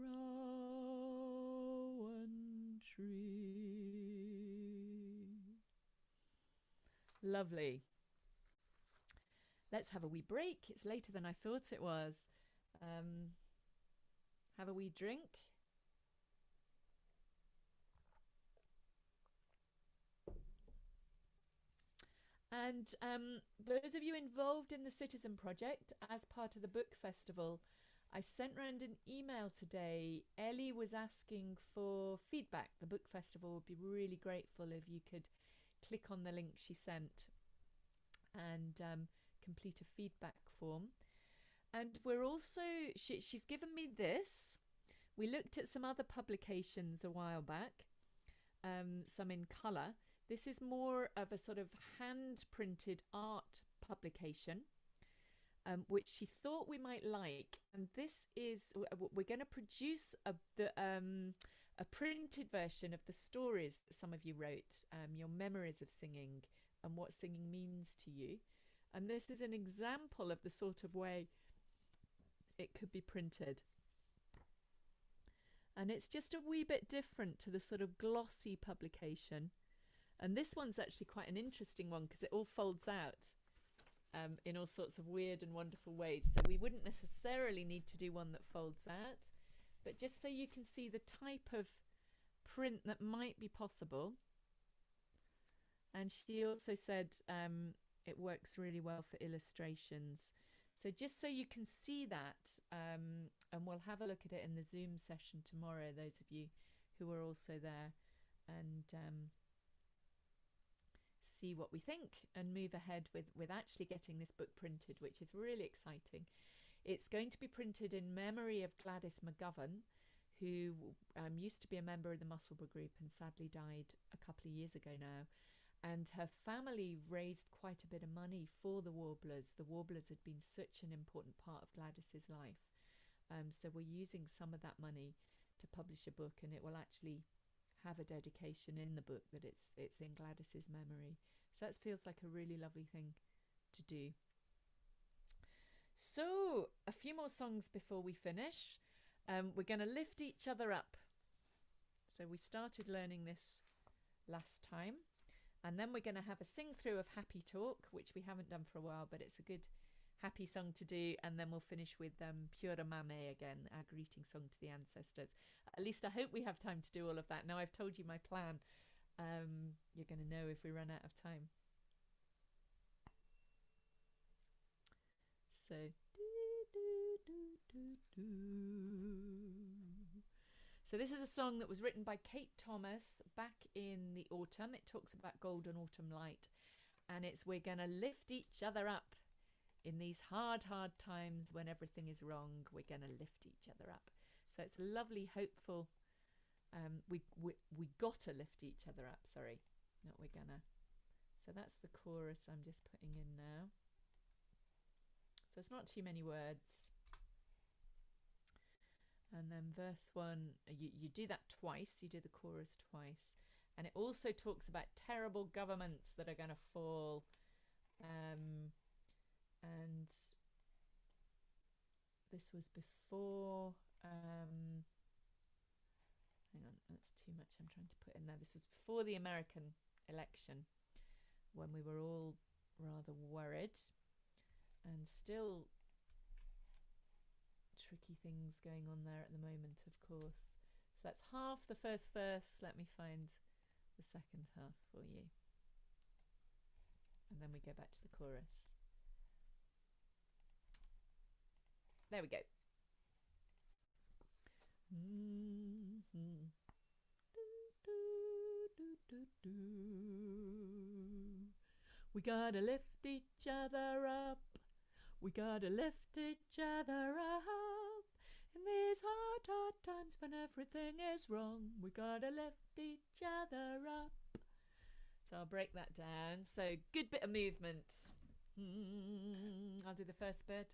rowan tree. Lovely. let's have a wee break. It's later than I thought it was. Have a wee drink. And those of you involved in the Citizen Project as part of the book festival, I sent round an email today. Ellie was asking for feedback. The book festival would be really grateful if you could click on the link she sent and complete a feedback form. And we're also, she's given me this. We looked at some other publications a while back, some in colour. This is more of a sort of hand-printed art publication, which she thought we might like. And this is, we're going to produce a printed version of the stories that some of you wrote, your memories of singing and what singing means to you. And this is an example of the sort of way it could be printed. And it's just a wee bit different to the sort of glossy publication. And this one's actually quite an interesting one because it all folds out in all sorts of weird and wonderful ways. So we wouldn't necessarily need to do one that folds out, but just so you can see the type of print that might be possible. And she also said it works really well for illustrations. So just so you can see that, and we'll have a look at it in the Zoom session tomorrow, those of you who are also there, and see what we think and move ahead with actually getting this book printed, which is really exciting. It's going to be printed in memory of Gladys McGovern, who used to be a member of the Musselburgh group and sadly died a couple of years ago now. And her family raised quite a bit of money for the Warblers. The Warblers had been such an important part of Gladys's life. So we're using some of that money to publish a book, and it will actually have a dedication in the book that it's in Gladys's memory. So that feels like a really lovely thing to do. So a few more songs before we finish. We're going to lift each other up. So we started learning this last time. And then we're going to have a sing through of Happy Talk, which we haven't done for a while, but it's a good happy song to do. And then we'll finish with Pura Mame again, our greeting song to the ancestors. At least I hope we have time to do all of that. Now I've told you my plan. You're going to know if we run out of time. So, So this is a song that was written by Kate Thomas back in the autumn. It talks about golden autumn light. And it's we're going to lift each other up in these hard, hard times when everything is wrong. We're going to lift each other up. So it's a lovely, hopeful, we got to lift each other up, sorry, not we're gonna. So that's the chorus I'm just putting in now. So it's not too many words. And then verse 1, you do that twice, you do the chorus twice. And it also talks about terrible governments that are going to fall. And this was before, hang on, that's too much I'm trying to put in there. This was before the American election, when we were all rather worried, and still tricky things going on there at the moment, of course. So that's half the first verse. Let me find the second half for you. And then we go back to the chorus. There we go. We gotta lift each other up. We gotta lift each other up. In these hard, hard times when everything is wrong, we gotta lift each other up. So I'll break that down. So good bit of movement. I'll do the first bit.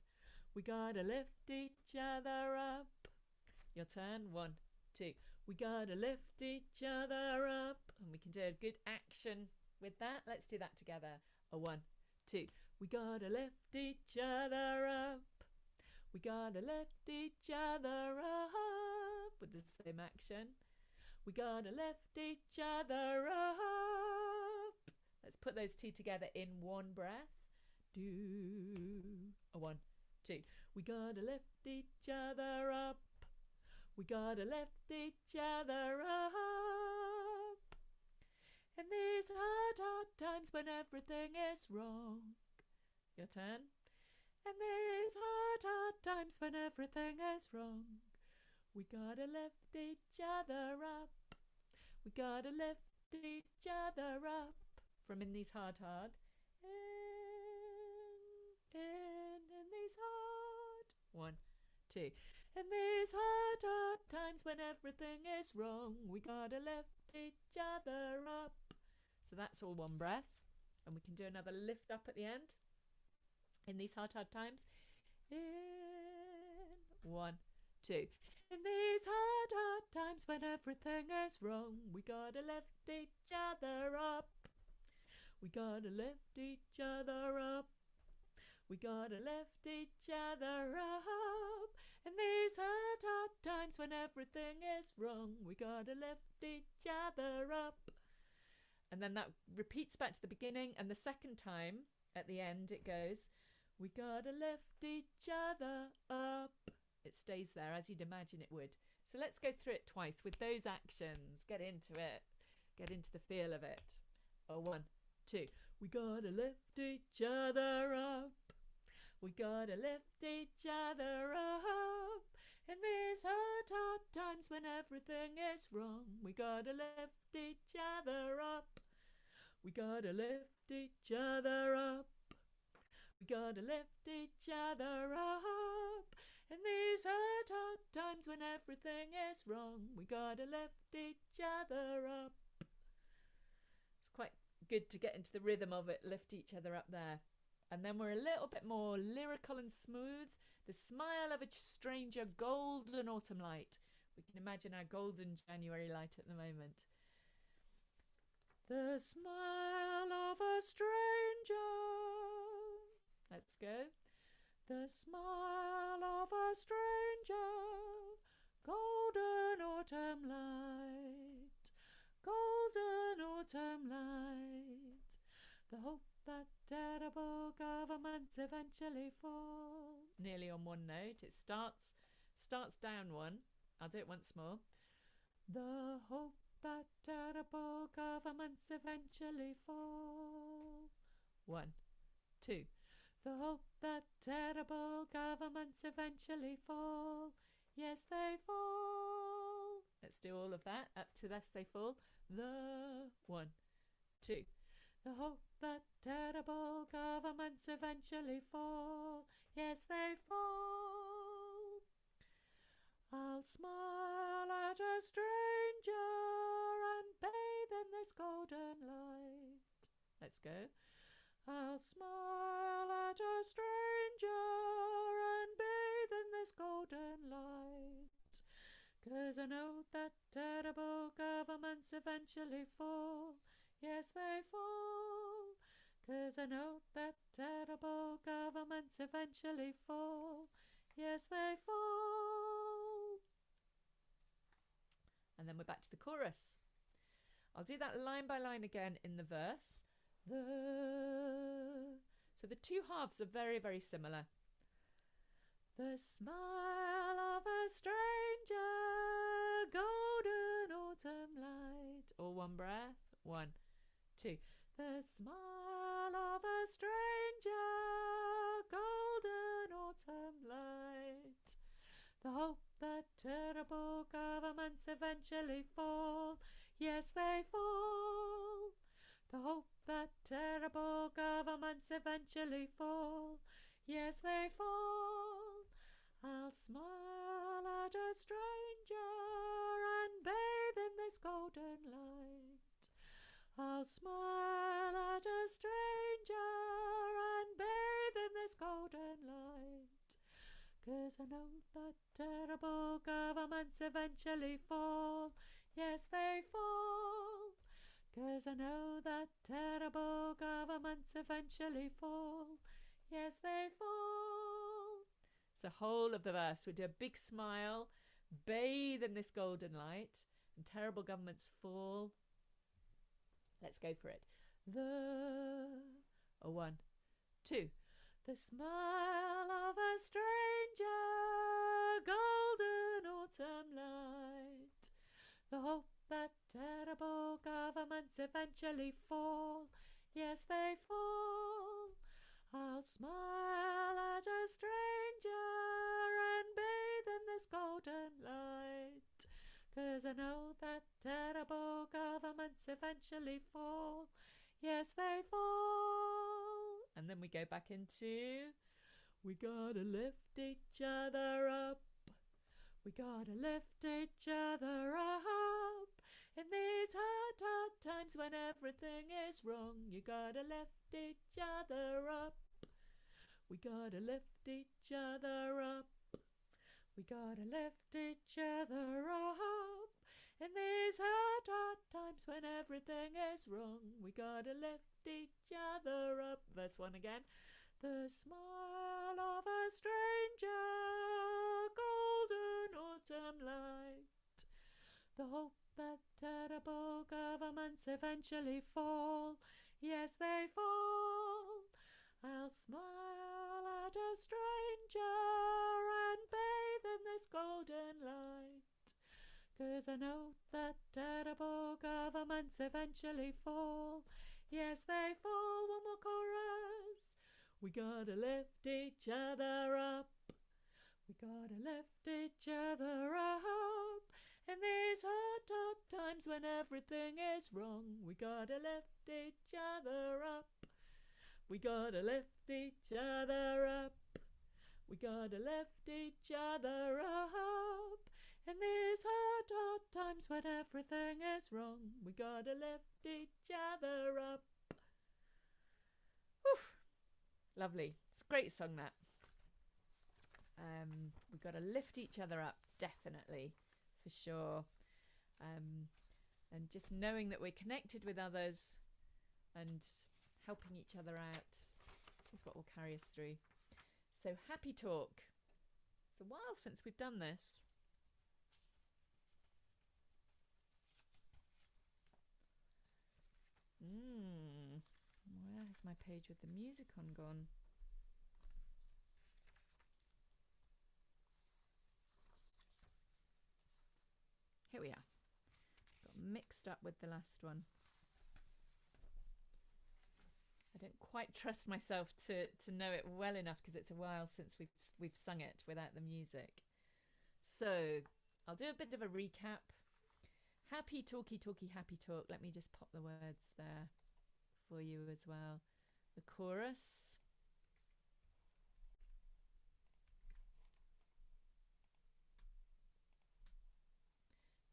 We gotta lift each other up. Your turn. 1, 2. We gotta lift each other up. And we can do a good action with that. Let's do that together. 1, 2. We gotta lift each other up. We gotta lift each other up. With the same action. We gotta lift each other up. Let's put those two together in one breath. do. A 1, 2. We gotta lift each other up. We gotta lift each other up. In these hard, hard times when everything is wrong. Your turn. In these hard, hard times when everything is wrong. We gotta lift each other up. We gotta lift each other up. From In These Hard, Hard. In these hard. 1, 2. In these hard, hard times when everything is wrong, we gotta lift each other up. So that's all one breath. And we can do another lift up at the end. In these hard, hard times. In 1, 2. In these hard, hard times when everything is wrong, we gotta lift each other up. We gotta lift each other up. We gotta lift each other up. In these hard, hard times when everything is wrong, we gotta lift each other up. And then that repeats back to the beginning, and the second time at the end it goes, we gotta lift each other up. It stays there as you'd imagine it would. So let's go through it twice with those actions. Get into it. Get into the feel of it. 1, 2. We gotta lift each other up. We gotta lift each other up. In these hard, hard times when everything is wrong, we gotta lift each other up. We gotta lift each other up. We gotta lift each other up. In these hard, hard times when everything is wrong, we gotta lift each other up. It's quite good to get into the rhythm of it, lift each other up there. And then we're a little bit more lyrical and smooth. The smile of a stranger, golden autumn light. We can imagine our golden January light at the moment. The smile of a stranger. Let's go. The smile of a stranger, golden autumn light, golden autumn light. The hope that terrible governments eventually fall. Nearly on one note. It starts down one. I'll do it once more. The hope that terrible governments eventually fall. 1, 2. The hope that terrible governments eventually fall. Yes, they fall. Let's do all of that up to Yes, they fall. The 1, 2. The hope that terrible governments eventually fall. Yes, they fall. I'll smile at a stranger and bathe in this golden light. Let's go. I'll smile at a stranger and bathe in this golden light. 'Cause I know that terrible governments eventually fall. Yes, they fall. 'Cause I know that terrible governments eventually fall. Yes, they fall. And then we're back to the chorus. I'll do that line by line again in the verse. So the two halves are very, very similar. The smile of a stranger, golden autumn light. All one breath. 1, 2. The smile of a stranger, golden autumn light. The hope that terrible governments eventually fall. Yes, they fall. The hope that terrible governments eventually fall. Yes, they fall. I'll smile at a stranger and bathe in this golden light. I'll smile at a stranger and bathe in this golden light. 'Cause I know that terrible governments eventually fall. Yes, they fall. 'Cause I know that terrible governments eventually fall. Yes, they fall. So whole of the verse, we do a big smile, bathe in this golden light, and terrible governments fall. Let's go for it. 1, 2. The smile of a stranger, golden autumn light. The hope that terrible governments eventually fall. Yes, they fall. I'll smile at a stranger and bathe in this golden light. 'Cause I know that terrible governments eventually fall. Yes, they fall. And then we go back into, we gotta lift each other up. We gotta lift each other up. In these hard, hard times when everything is wrong, you gotta lift each other up. We gotta lift each other up. We gotta lift each other up. In these hard, hard times when everything is wrong, we gotta lift each other up. Verse 1 again. The smile of a stranger, golden autumn light. The hope that terrible governments eventually fall. Yes, they fall. I'll smile at a stranger and bathe in this golden light. 'Cause I know that terrible governments eventually fall. Yes, they fall. One more chorus. We gotta lift each other up. We gotta lift each other up. In these hard, hard times when everything is wrong, we gotta lift each other up. We gotta lift each other up. We gotta lift each other up. In these hard, hard times when everything is wrong, we gotta lift each other up. Whew. Lovely. It's a great song, that. We've got to lift each other up, definitely, for sure. And just knowing that we're connected with others and helping each other out is what will carry us through. So, happy talk. It's a while since we've done this. Where's my page with the music on gone? Here we are. Got mixed up with the last one. I don't quite trust myself to know it well enough because it's a while since we've sung it without the music. So I'll do a bit of a recap. Happy talky talky happy talk. Let me just pop the words there for you as well. The chorus.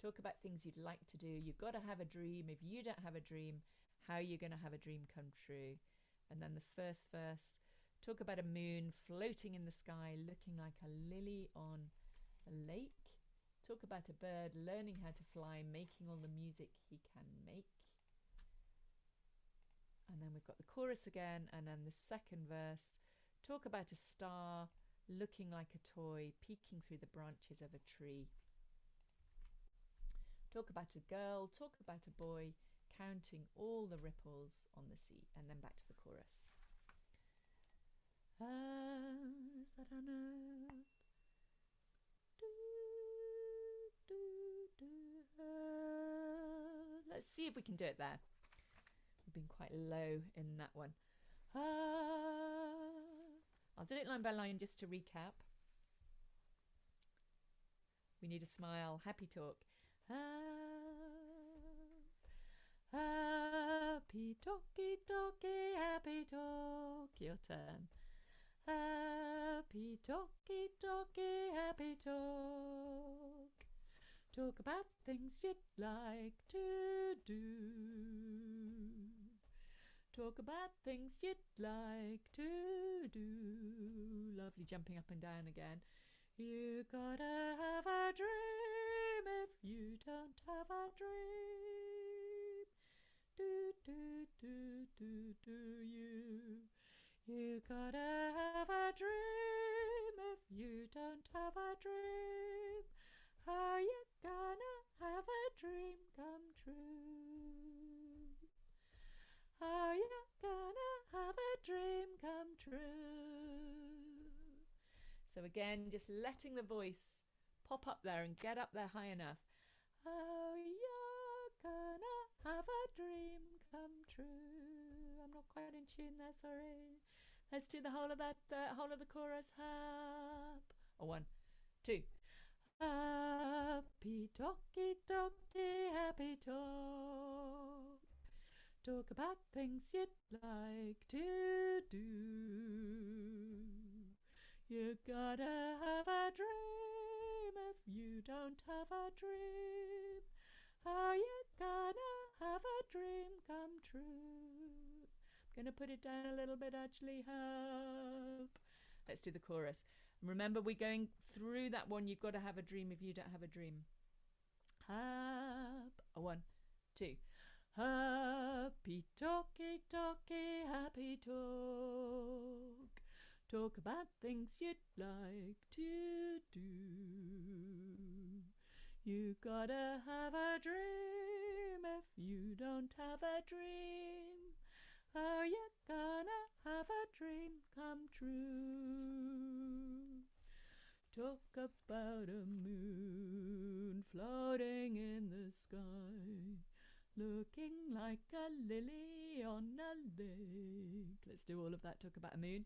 Talk about things you'd like to do. You've got to have a dream. If you don't have a dream, how are you going to have a dream come true? And then the first verse, talk about a moon floating in the sky, looking like a lily on a lake. Talk about a bird learning how to fly, making all the music he can make. And then we've got the chorus again, and then the second verse, talk about a star looking like a toy, peeking through the branches of a tree. Talk about a girl, talk about a boy, counting all the ripples on the sea. And then back to the chorus. Let's see if we can do it there. We've been quite low in that one. I'll do it line by line just to recap. We need a smile. Happy talk. Happy talky talky, happy talk. Your turn. Happy talky talky, happy talk. Talk about things you'd like to do. Talk about things you'd like to do. Lovely jumping up and down again. You gotta have a dream if you don't have a dream. Do, do, do, do, do you. You gotta have a dream if you don't have a dream. How you gonna have a dream come true? How you gonna have a dream come true? So again, just letting the voice pop up there and get up there high enough. Oh, you're gonna have a dream come true. I'm not quite in tune there, sorry. Let's do the whole of that, whole of the chorus. A 1, 2. Happy talky talky happy talk. Talk about things you'd like to do. You gotta have a dream. If you don't have a dream, how you gonna have a dream come true? I'm gonna put it down a little bit actually. Hope. Let's do the chorus. Remember, we're going through that one. You've got to have a dream if you don't have a dream. A 1, 2. Happy talky talky happy talk. Talk about things you'd like to do. You gotta have a dream. If you don't have a dream, how you gonna have a dream come true? Talk about a moon floating in the sky, looking like a lily on a lake. Let's do all of that. Talk about a moon.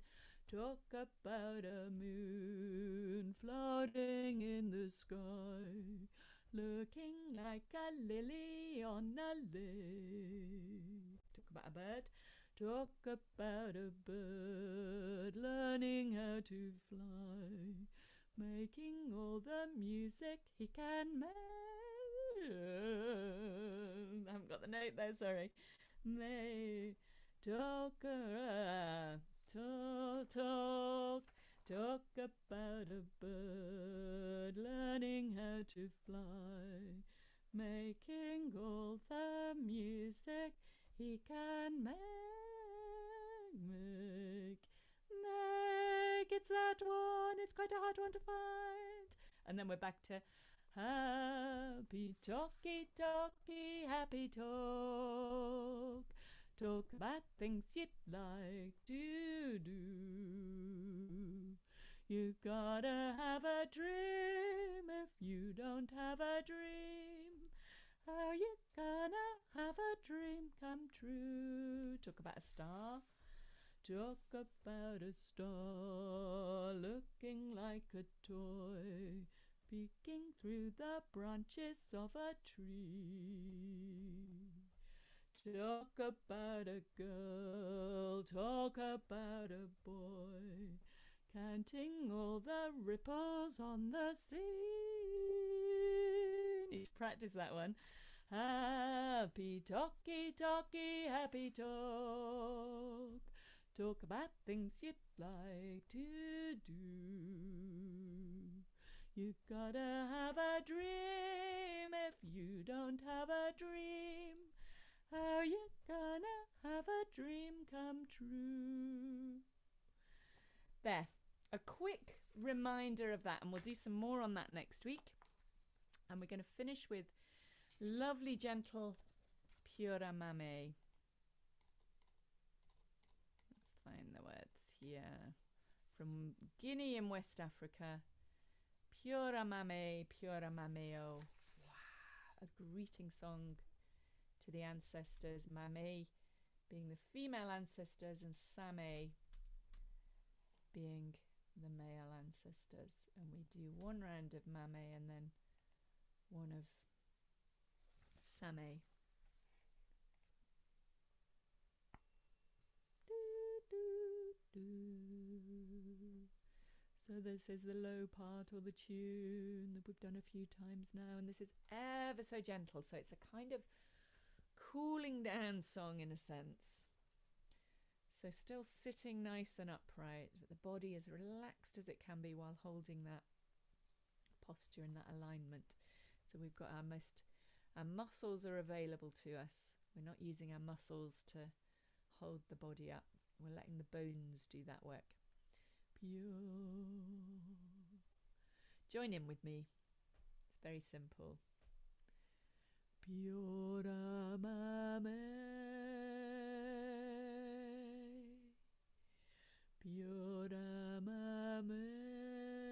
Talk about a moon floating in the sky, looking like a lily on a lake. Talk about a bird. Talk about a bird learning how to fly, making all the music he can make. I haven't got the note there, sorry. Talk about a bird learning how to fly, making all the music he can make. It's that one. It's quite a hard one to find. And then we're back to happy talky talky happy talk. Talk about things you'd like to do. You gotta have a dream. If you don't have a dream, how you gonna have a dream come true? Talk about a star. Talk about a star looking like a toy, peeking through the branches of a tree. Talk about a girl, talk about a boy, counting all the ripples on the sea. Need to practice that one. Happy talky talky happy talk. Talk about things you'd like to do. You gotta have a dream. If you don't have a dream, how you gonna have a dream come true? There, a quick reminder of that, and we'll do some more on that next week. And we're going to finish with lovely, gentle Pura Mame. Let's find the words here. From Guinea in West Africa. Pura Mame, Pura Mameo. Wow, a greeting song to the ancestors. Mame being the female ancestors and Same being the male ancestors. And we do one round of Mame and then one of Same. So this is the low part or the tune that we've done a few times now, and this is ever so gentle, so it's a kind of cooling down song in a sense. So still sitting nice and upright, but the body as relaxed as it can be while holding that posture and that alignment. So we've got our muscles are available to us. We're not using our muscles to hold the body up. We're letting the bones do that work. Pure. Join in with me. It's very simple. Pura Mame, Pura Mame.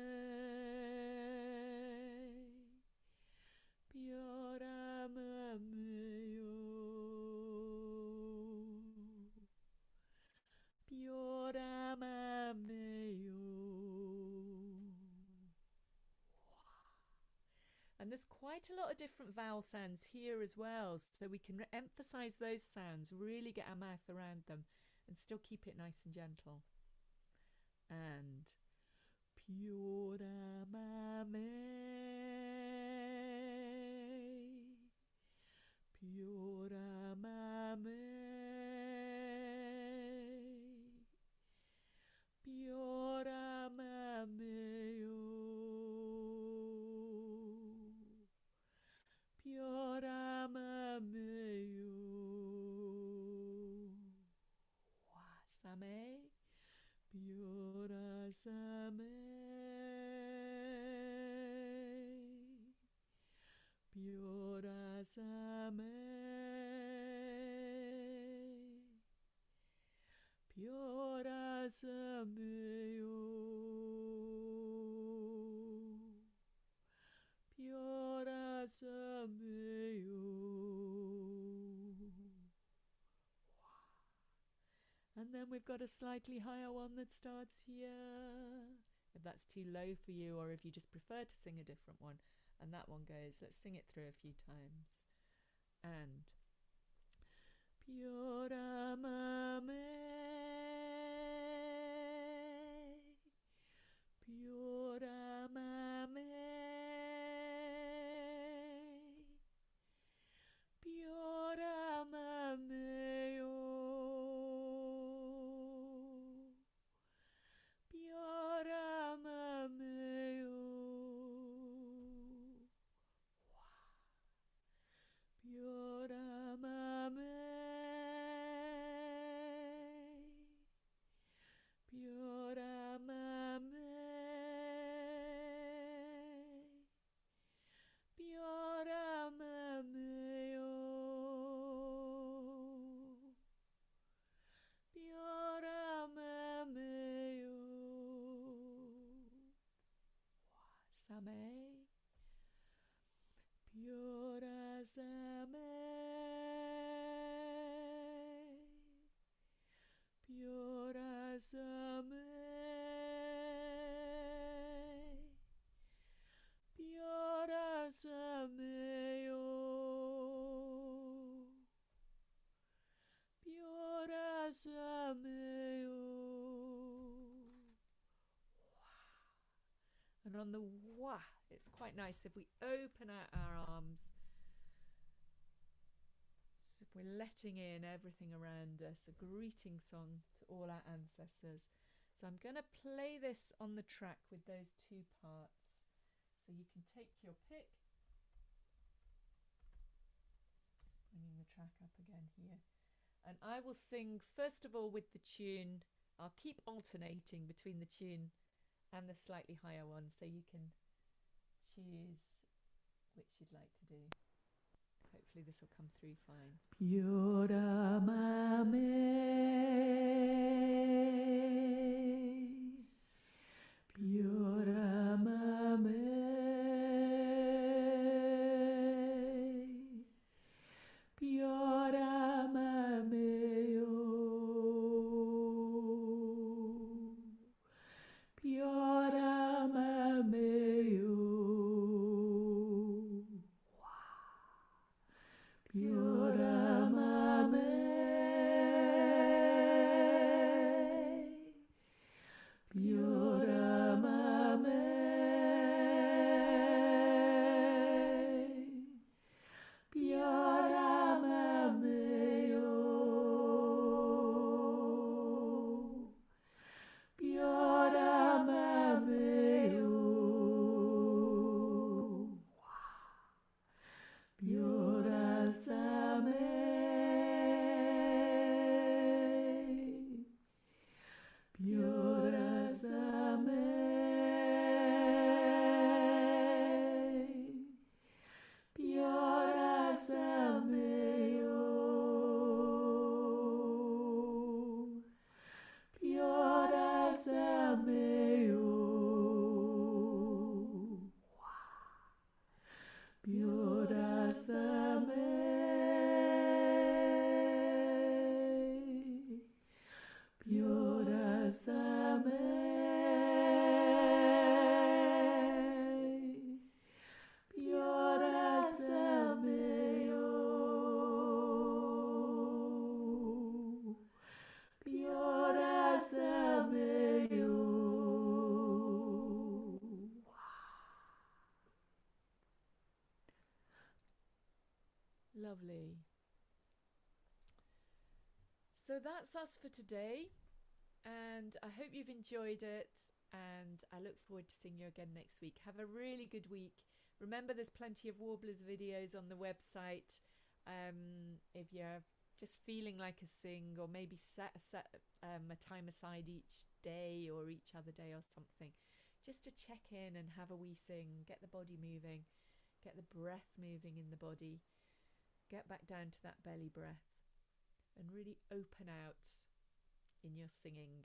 quite a lot of different vowel sounds here as well, so we can emphasize those sounds, really get our mouth around them and still keep it nice and gentle. And Piora mame, Piora mame, Piora mameo, Piora mameo, Wasame, Piora same, Piora same, Piora sameo, Piora sameo. And then we've got a slightly higher one that starts here. If that's too low for you, or if you just prefer to sing a different one. And that one goes, let's sing it through a few times. And Piora mame, Piora mame, Piora mameo, Piora mameo, Piora mame, Piora mame, Piora mameo, Piora mameo, Wasame, Piora same, Piora same, Piora sameo, Piora sameo. And on the wah, it's quite nice if we open out our arms. So if we're letting in everything around us, a greeting song to all our ancestors. So I'm going to play this on the track with those two parts. So you can take your pick. Just bringing the track up again here. And I will sing first of all with the tune. I'll keep alternating between the tune and the slightly higher one, so you can choose which you'd like to do. Hopefully this will come through fine. Piora mame, Piora mame, Piora mameo, Piora mameo, Piora mame, Piora mame, Piora mameo, Piora mameo, Piora same, Piora same, Piora sameo, Piora sameo, Piora same, Piora same, Piora Lovely. So that's us for today, and I hope you've enjoyed it, and I look forward to seeing you again next week. Have a really good week. Remember, there's plenty of Warblers videos on the website. If you're just feeling like a sing, or maybe set a time aside each day or each other day or something, just to check in and have a wee sing, get the body moving, get the breath moving in the body, get back down to that belly breath, and really open out in your singing and